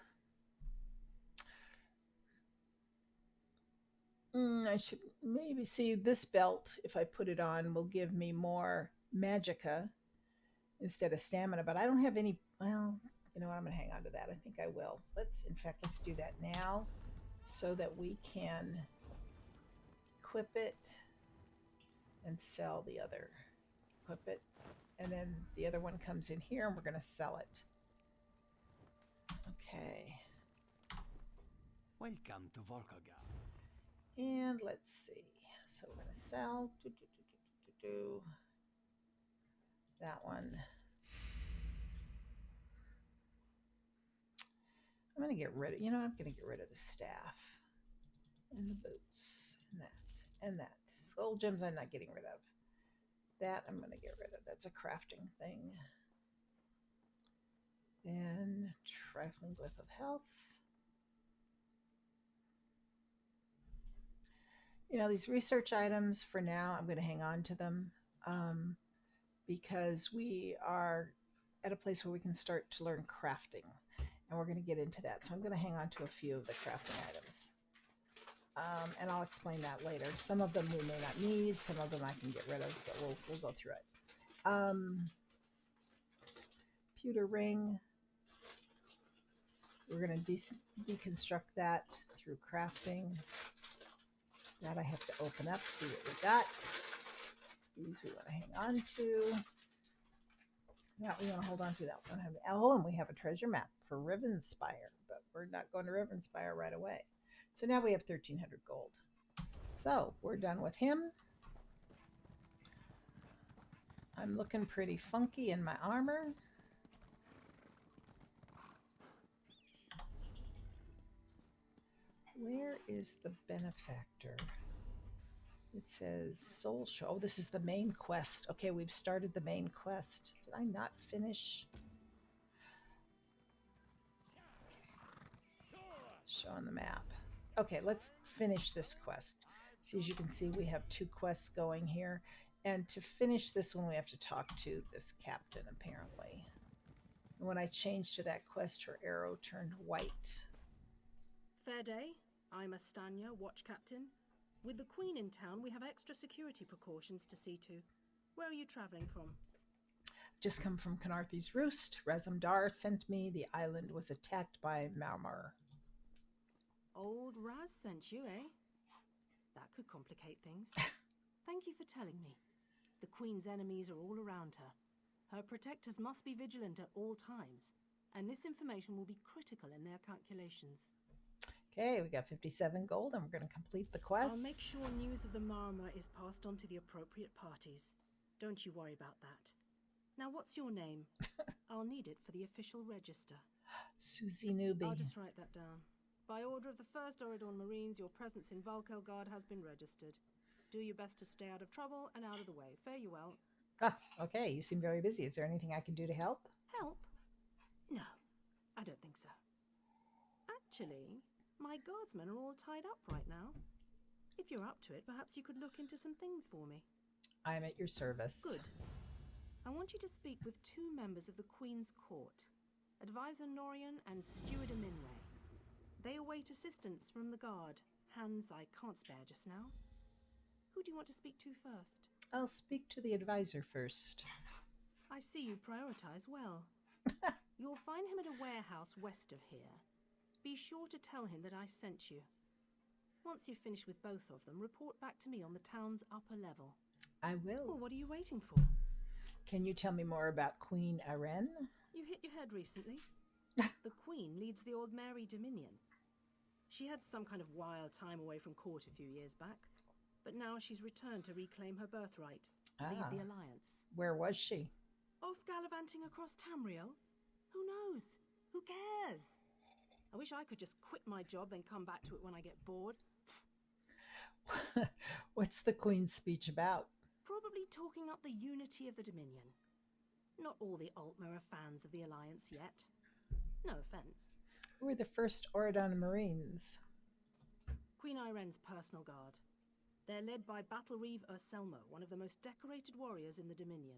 I should maybe see this belt, if I put it on, will give me more magicka instead of stamina, but I don't have any. Well, you know what? I'm going to hang on to that. I think I will. Let's do that now so that we can equip it and sell the other. Equip it, and then the other one comes in here and we're going to sell it. Okay. Welcome to Volkoga. And let's see. So we're going to sell that one. I'm going to get rid of, I'm going to get rid of the staff and the boots and that and that. Skull gems I'm not getting rid of. That I'm going to get rid of. That's a crafting thing. Then trifling glyph of health. These research items for now, I'm going to hang on to them because we are at a place where we can start to learn crafting, and we're going to get into that. So I'm going to hang on to a few of the crafting items, and I'll explain that later. Some of them we may not need, some of them I can get rid of, but we'll go through it. Pewter ring. We're going to deconstruct that through crafting. That I have to open up, see what we got. These we want to hang on to. That we want to hold on to. That one. And we have a treasure map for Rivenspire, but we're not going to Rivenspire right away. So now we have 1,300 gold. So we're done with him. I'm looking pretty funky in my armor. Where is the benefactor? It says Soul Show. Oh, this is the main quest. Okay, we've started the main quest. Did I not finish? Show on the map. Okay, let's finish this quest. See, as you can see, we have 2 quests going here. And to finish this one, we have to talk to this captain, apparently. And when I changed to that quest, her arrow turned white. Fair day. I'm Astanya, watch captain. With the Queen in town, we have extra security precautions to see to. Where are you traveling from? Just come from Canarthy's Roost. Razumdar sent me. The island was attacked by Marmar. Old Raz sent you, eh? That could complicate things. Thank you for telling me. The Queen's enemies are all around her. Her protectors must be vigilant at all times, and this information will be critical in their calculations. Okay, we got 57 gold, and we're going to complete the quest. I'll make sure news of the Marmar is passed on to the appropriate parties. Don't you worry about that. Now, what's your name? I'll need it for the official register. Susie Newby. I'll just write that down. By order of the 1st Oridon Marines, your presence in Valkelgard has been registered. Do your best to stay out of trouble and out of the way. Fare you well. Okay, you seem very busy. Is there anything I can do to help? Help? No, I don't think so. Actually, my guardsmen are all tied up right now. If you're up to it, perhaps you could look into some things for me. I'm at your service. Good. I want you to speak with 2 members of the Queen's Court, Advisor Norian and Steward Aminway. They await assistance from the guard, hands I can't spare just now. Who do you want to speak to first? I'll speak to the advisor first. I see you prioritize well. You'll find him at a warehouse west of here. Be sure to tell him that I sent you. Once you've finished with both of them, report back to me on the town's upper level. I will. Well, what are you waiting for? Can you tell me more about Queen Aren? You hit your head recently. The Queen leads the Old Mary Dominion. She had some kind of wild time away from court a few years back, but now she's returned to reclaim her birthright, lead the Alliance. Where was she? Off gallivanting across Tamriel. Who knows? Who cares? I wish I could just quit my job and come back to it when I get bored. What's the Queen's speech about? Probably talking up the unity of the Dominion. Not all the Altmer are fans of the Alliance yet. No offense. Who are the first Auradon Marines? Queen Irene's personal guard. They're led by Battle Reeve Urselmo, one of the most decorated warriors in the Dominion.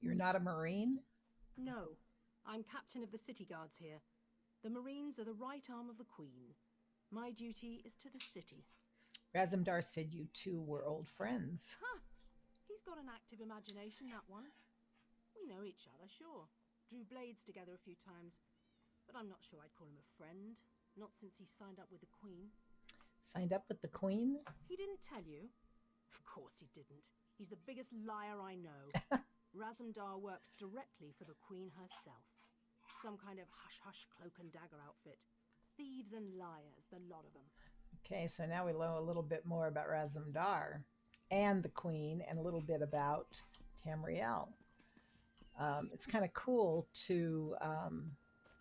You're not a Marine? No, I'm captain of the city guards here. The Marines are the right arm of the Queen. My duty is to the city. Razumdar said you two were old friends. Huh! He's got an active imagination, that one. We know each other, sure. Drew blades together a few times. But I'm not sure I'd call him a friend. Not since he signed up with the Queen. Signed up with the Queen? He didn't tell you? Of course he didn't. He's the biggest liar I know. Razumdar works directly for the Queen herself. Some kind of hush-hush cloak and dagger outfit. Thieves and liars, the lot of them. Okay, so now we know a little bit more about Razumdar and the Queen and a little bit about Tamriel. It's kind of cool to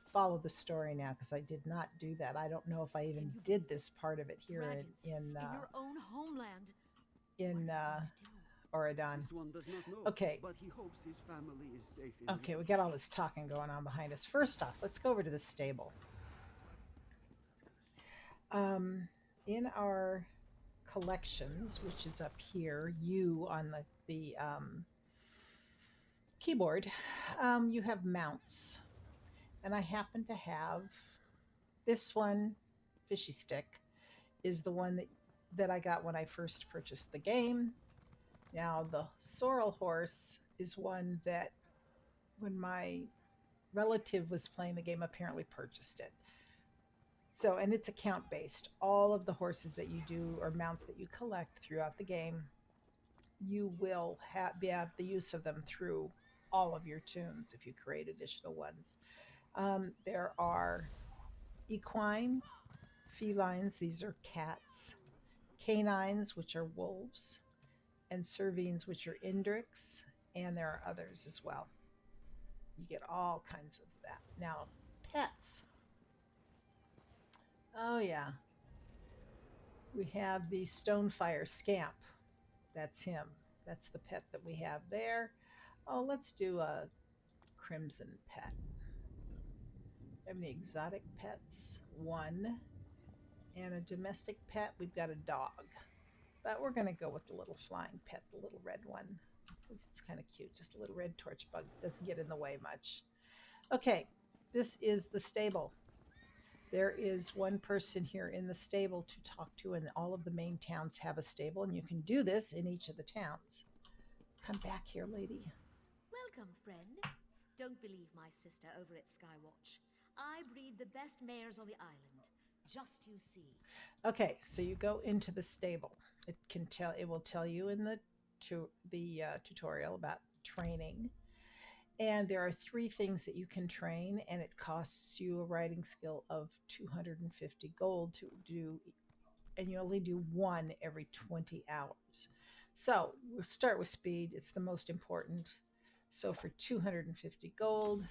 follow the story now because I did not do that. I don't know if I even did this part of it here Dragons in your own homeland. in Auradon. This one does not know, Okay. but he hopes his family is safe in Okay, we got all this talking going on behind us. First off, let's go over to the stable. In our collections, which is up here, you on the keyboard, you have mounts. And I happen to have this one, Fishy Stick, is the one that I got when I first purchased the game. Now, the Sorrel Horse is one that when my relative was playing the game, apparently purchased it. So, and it's account based. All of the horses that you do or mounts that you collect throughout the game, you will have the use of them through all of your tunes if you create additional ones. There are equine, felines, these are cats, canines, which are wolves, and cervines, which are indrix, and there are others as well. You get all kinds of that. Now, pets. Oh, yeah. We have the Stonefire Scamp. That's him. That's the pet that we have there. Oh, let's do a Crimson pet. Have any exotic pets? One. And a domestic pet, we've got a dog. But we're going to go with the little flying pet, the little red one, because it's kind of cute. Just a little red torch bug. Doesn't get in the way much. Okay, this is the stable. There is one person here in the stable to talk to, and all of the main towns have a stable, and you can do this in each of the towns. Come back here, lady. Welcome, friend. Don't believe my sister over at Skywatch. I breed the best mares on the island. Just you see. Okay, so you go into the stable. It will tell you in the tutorial about training. And there are 3 things that you can train, and it costs you a riding skill of 250 gold to do, and you only do one every 20 hours. So we'll start with speed. It's the most important. So for 250 gold,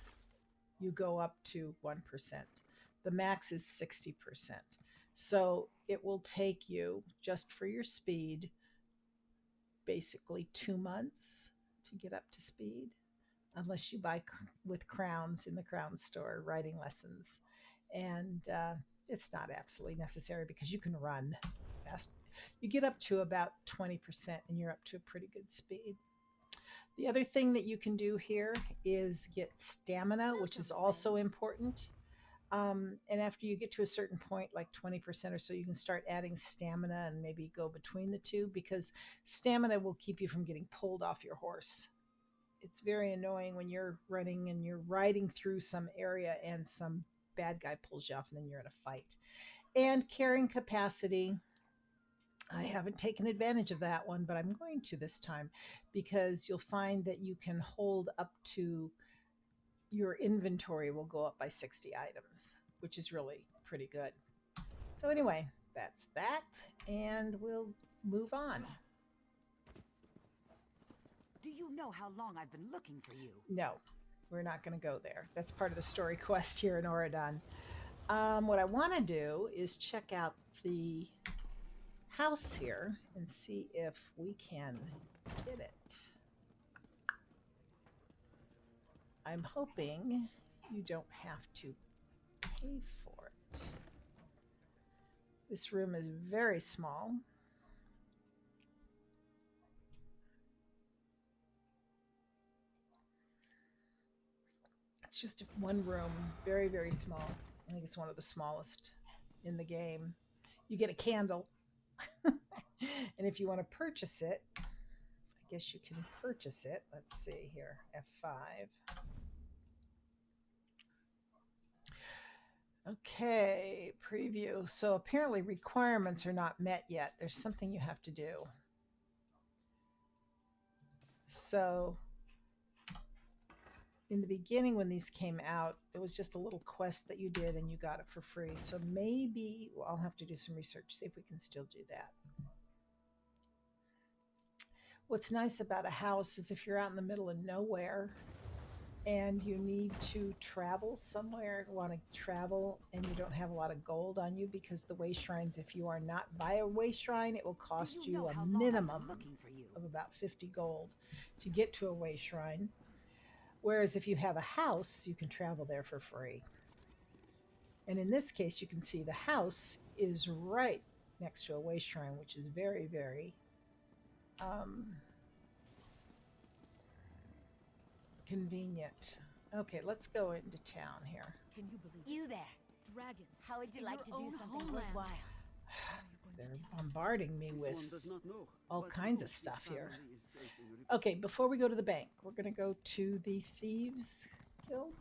you go up to 1%. The max is 60%. So it will take you, just for your speed, basically 2 months to get up to speed, unless you buy with crowns in the crown store, riding lessons. And it's not absolutely necessary because you can run fast. You get up to about 20% and you're up to a pretty good speed. The other thing that you can do here is get stamina, which is also important. And after you get to a certain point, like 20% or so, you can start adding stamina and maybe go between the two, because stamina will keep you from getting pulled off your horse. It's very annoying when you're running and you're riding through some area and some bad guy pulls you off and then you're in a fight. And carrying capacity, I haven't taken advantage of that one, but I'm going to this time, because you'll find that you can hold up to, your inventory will go up by 60 items, which is really pretty good. So anyway, that's that, and we'll move on. Do you know how long I've been looking for you? No. We're not going to go there. That's part of the story quest here in Oregon. What I want to do is check out the house here and see if we can get it. I'm hoping you don't have to pay for it. This room is very small. It's just one room, very, very small. I think it's one of the smallest in the game. You get a candle. And if you want to purchase it, I guess you can purchase it. Let's see here, F5. Okay, preview. So apparently requirements are not met yet. There's something you have to do. So in the beginning when these came out, it was just a little quest that you did and you got it for free. So maybe I'll have to do some research, see if we can still do that. What's nice about a house is if you're out in the middle of nowhere and you need to travel somewhere, want to travel, and you don't have a lot of gold on you, because the way shrines, if you are not by a way shrine, it will cost you a minimum of about 50 gold to get to a way shrine. Whereas if you have a house, you can travel there for free. And in this case, you can see the house is right next to a way shrine, which is very, very convenient. Okay, let's go into town here. Can you believe You it? there. Dragons. How would you in like your to do own something homeland. worthwhile? They're bombarding me This with one does not know, all but kinds of knows his stuff here. family is safe in Rip- Okay, before we go to the bank, we're going to go to the Thieves Guild.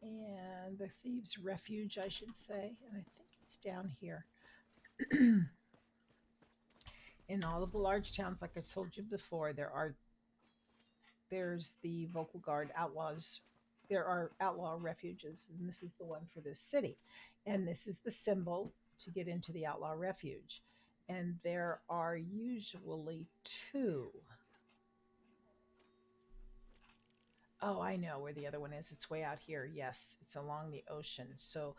And the Thieves Refuge, I should say. And I think it's down here. In all of the large towns, like I told you before, there's the Vocal Guard Outlaws. There are outlaw refuges, and this is the one for this city. And this is the symbol to get into the outlaw refuge. And there are usually two. Oh, I know where the other one is. It's way out here. Yes, it's along the ocean. So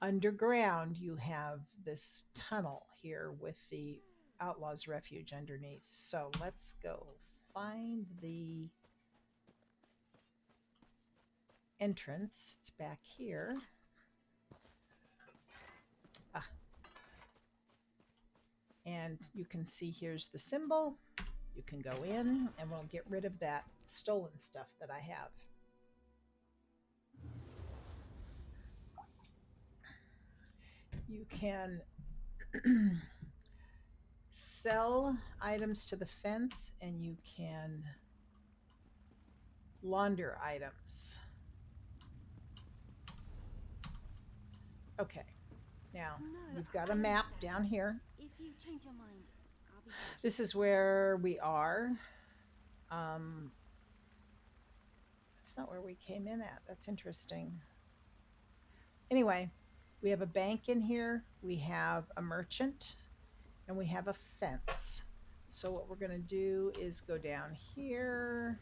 underground, you have this tunnel here with the Outlaws Refuge underneath. So let's go find the entrance. It's back here. And you can see here's the symbol. You can go in and we'll get rid of that stolen stuff that I have. You can sell items to the fence, and you can launder items. Okay, now you've got a map down here. If you change your mind, I'll be here. This is where we are. That's not where we came in at. That's interesting. Anyway, we have a bank in here, we have a merchant, and we have a fence. So what we're going to do is go down here.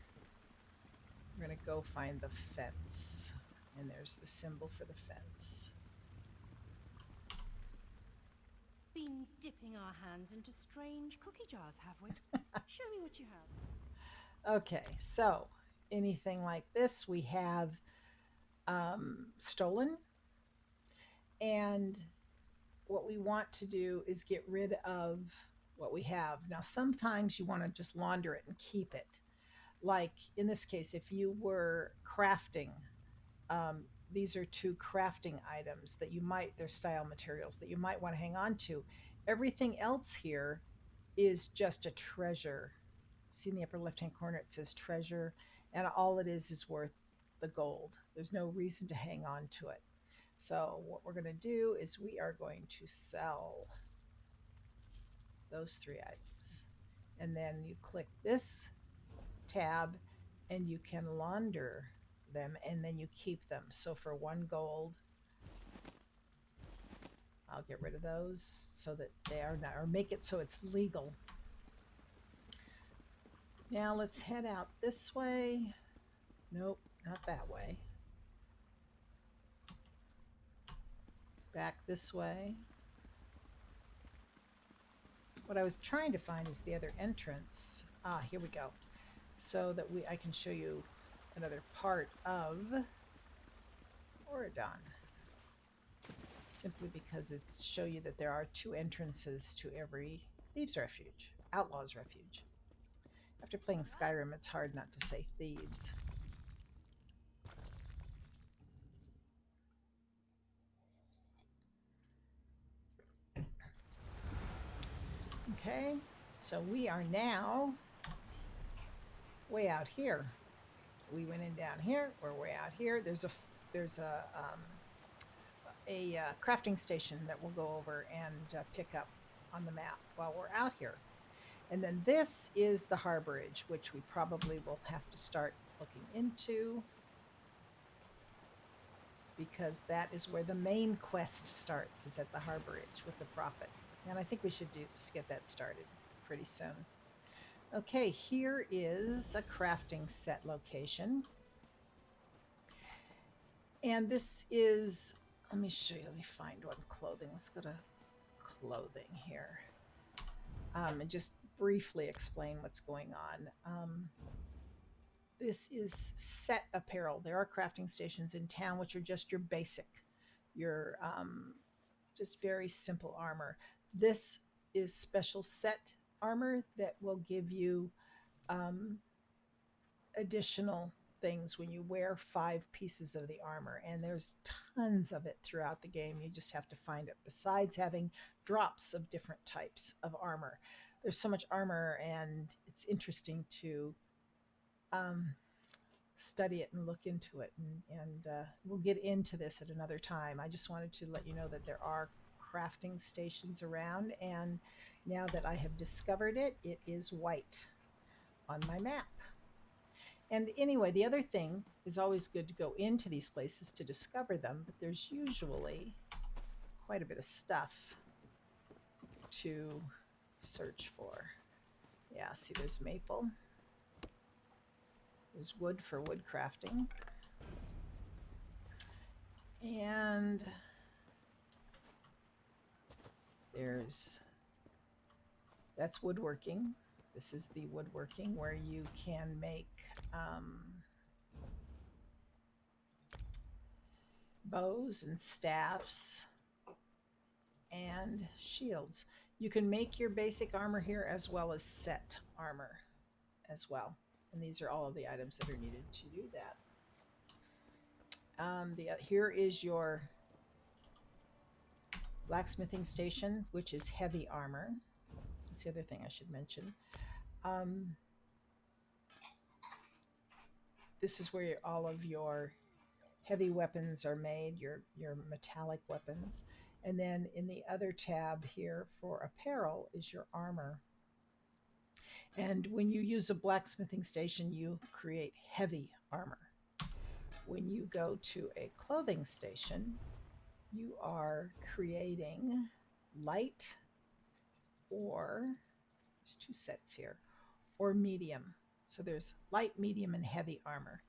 We're going to go find the fence. And there's the symbol for the fence. Been dipping our hands into strange cookie jars, have we? Show me what you have. Okay, so anything like this we have stolen. And what we want to do is get rid of what we have. Now, sometimes you want to just launder it and keep it. Like in this case, if you were crafting, these are two crafting items that you might, they're style materials that you might want to hang on to. Everything else here is just a treasure. See in the upper left-hand corner, it says treasure, and all it is worth the gold. There's no reason to hang on to it. So what we're going to do is we are going to sell those three items. And then you click this tab and you can launder them, and then you keep them. So for 1 gold, I'll get rid of those so that they are not, or make it so it's legal. Now let's head out this way. Nope, not that way. Back this way. What I was trying to find is the other entrance. Ah, here we go. So that I can show you another part of Oridon. Simply because it's show you that there are two entrances to every thieves' refuge, outlaws' refuge. After playing Skyrim, it's hard not to say thieves. Okay, so we are now way out here. We went in down here. We're way out here. There's a crafting station that we'll go over and pick up on the map while we're out here. And then this is the harborage, which we probably will have to start looking into, because that is where the main quest starts, is at the harborage with the prophet. And I think we should get that started pretty soon. Okay, here is a crafting set location. And this is, let me show you, let me find one. Clothing. Let's go to clothing here. And just briefly explain what's going on. This is set apparel. There are crafting stations in town, which are just your basic, your just very simple armor. This is special set armor that will give you additional things when you wear 5 pieces of the armor, and there's tons of it throughout the game. You just have to find it. Besides having drops of different types of armor, there's so much armor, and it's interesting to study it and look into it, and we'll get into this at another time. I just wanted to let you know that there are crafting stations around, and now that I have discovered it, it is white on my map. And anyway, the other thing is always good to go into these places to discover them, but there's usually quite a bit of stuff to search for. Yeah, see, there's maple. There's wood for wood crafting. And that's woodworking. This is the woodworking where you can make bows and staffs and shields. You can make your basic armor here as well as set armor as well. And these are all of the items that are needed to do that. Here is your blacksmithing station, which is heavy armor. That's the other thing I should mention. This is where all of your heavy weapons are made, your metallic weapons. And then in the other tab here for apparel is your armor. And when you use a blacksmithing station, you create heavy armor. When you go to a clothing station, you are creating light, or there's 2 sets here, or medium. So there's light, medium, and heavy armor.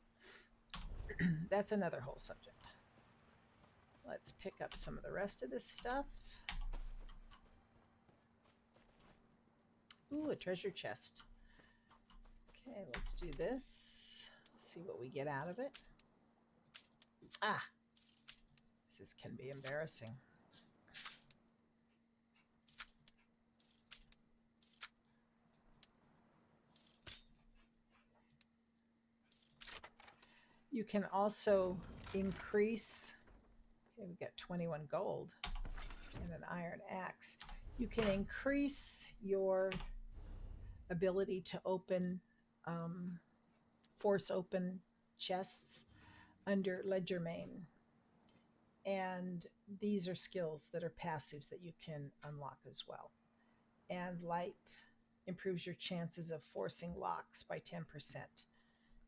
That's another whole subject. Let's pick up some of the rest of this stuff. Ooh, a treasure chest. Okay, let's do this. See what we get out of it. Ah, this can be embarrassing. You can also increase, okay, we've got 21 gold and an iron axe. You can increase your ability to force open chests under Ledger Main. And these are skills that are passives that you can unlock as well. And light improves your chances of forcing locks by 10%.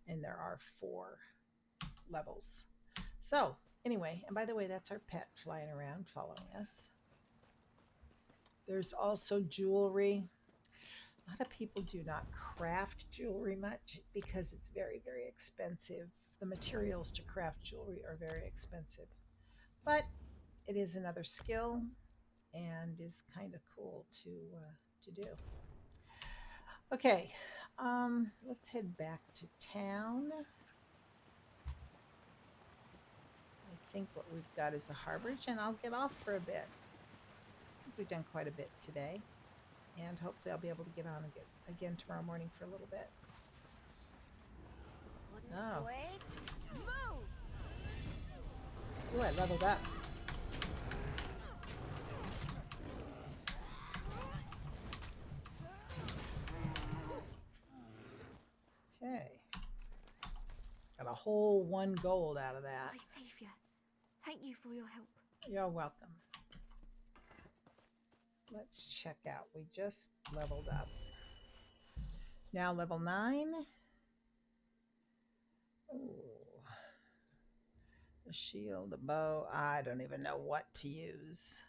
And there are 4 levels. So anyway, and by the way, that's our pet flying around following us. There's also jewelry. A lot of people do not craft jewelry much because it's very, very expensive. The materials to craft jewelry are very expensive, but it is another skill and is kind of cool to do. Okay, let's head back to town. I think what we've got is a harborage, and I'll get off for a bit. I think we've done quite a bit today, and hopefully I'll be able to get on again tomorrow morning for a little bit. Oh. Wait, move! Ooh, I leveled up. Okay. Got a whole 1 gold out of that. My savior, thank you for your help. You're welcome. Let's check out. We just leveled up. Now level 9. Ooh. A shield, a bow. I don't even know what to use.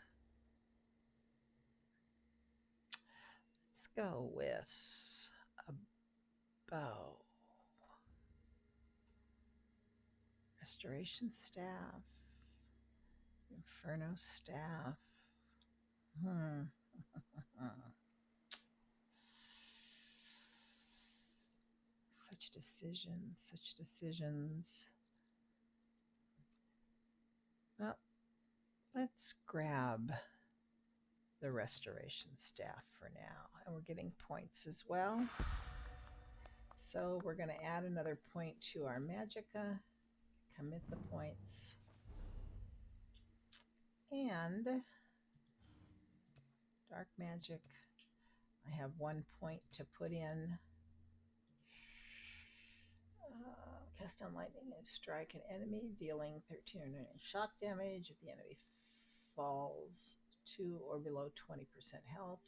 Let's go with a bow. Restoration staff. Inferno staff. Such decisions, such decisions. Well, let's grab the restoration staff for now. And we're getting points as well. So we're going to add another point to our magicka, commit the points. And dark magic, I have 1 point to put in. Cast on lightning and strike an enemy, dealing 1300 shock damage if the enemy falls to or below 20% health.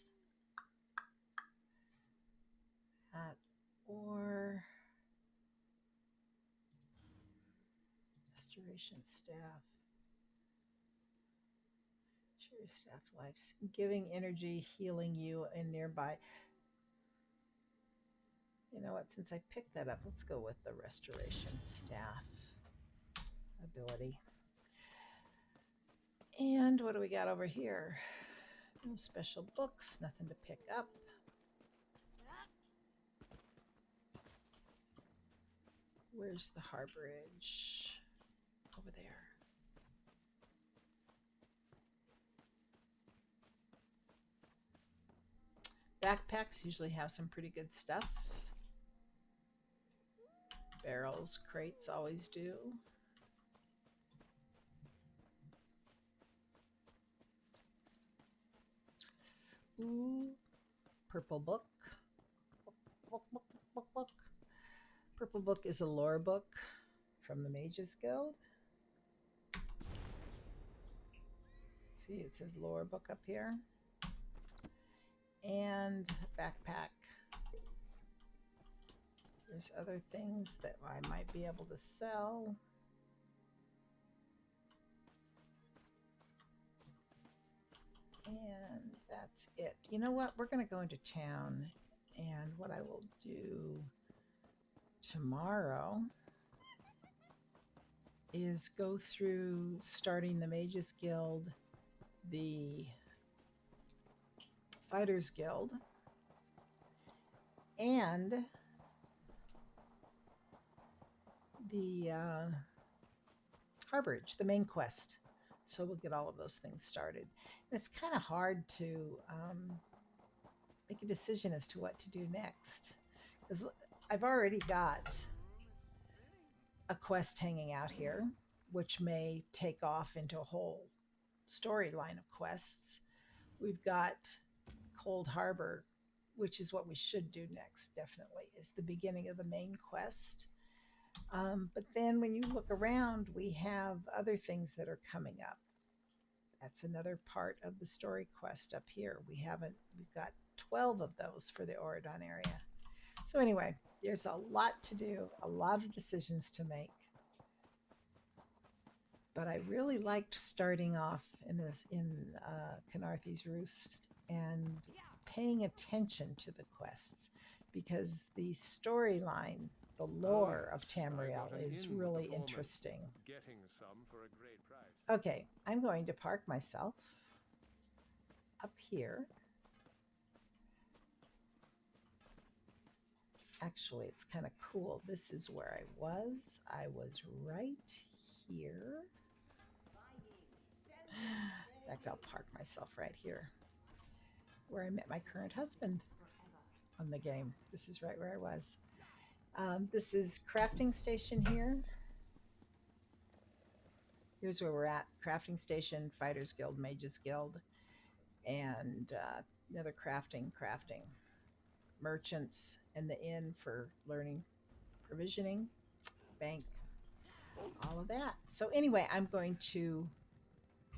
That or restoration staff. Share your staff lives. Giving energy, healing you and nearby. You know what? Since I picked that up, let's go with the restoration staff ability. And what do we got over here? No special books, nothing to pick up. Where's the harborage? Over there. Backpacks usually have some pretty good stuff. Barrels, crates always do. Ooh, purple book. Book. Purple book is a lore book from the Mages Guild. See, it says lore book up here. And backpack. There's other things that I might be able to sell. And that's it. You know what? We're going to go into town. And what I will do tomorrow is go through starting the Mages Guild, the Fighters Guild, and the harborage, the main quest. So we'll get all of those things started. And it's kind of hard to make a decision as to what to do next, because I've already got a quest hanging out here, which may take off into a whole storyline of quests. We've got Cold Harbor, which is what we should do next, definitely, is the beginning of the main quest. But then when you look around, we have other things that are coming up. That's another part of the story quest up here. We've got 12 of those for the Oridon area. So anyway, there's a lot to do, a lot of decisions to make. But I really liked starting off in Canarthy's Roost and paying attention to the quests because the storyline, the Oh, lore of yes, I got Tamriel an is in with the really foreman. interesting. Getting some for a great price. Okay, I'm going to park myself up here. Actually, it's kind of cool. This is where I was. I was right here. In fact, I'll park myself right here where I met my current husband on the game. This is right where I was. This is crafting station here. Here's where we're at. Crafting station, Fighters Guild, Mages Guild, and another crafting. Merchants, and the inn for learning, provisioning, bank, all of that. So anyway, I'm going to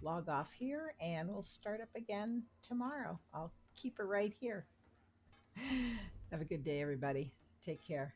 log off here and we'll start up again tomorrow. I'll keep it right here. Have a good day, everybody. Take care.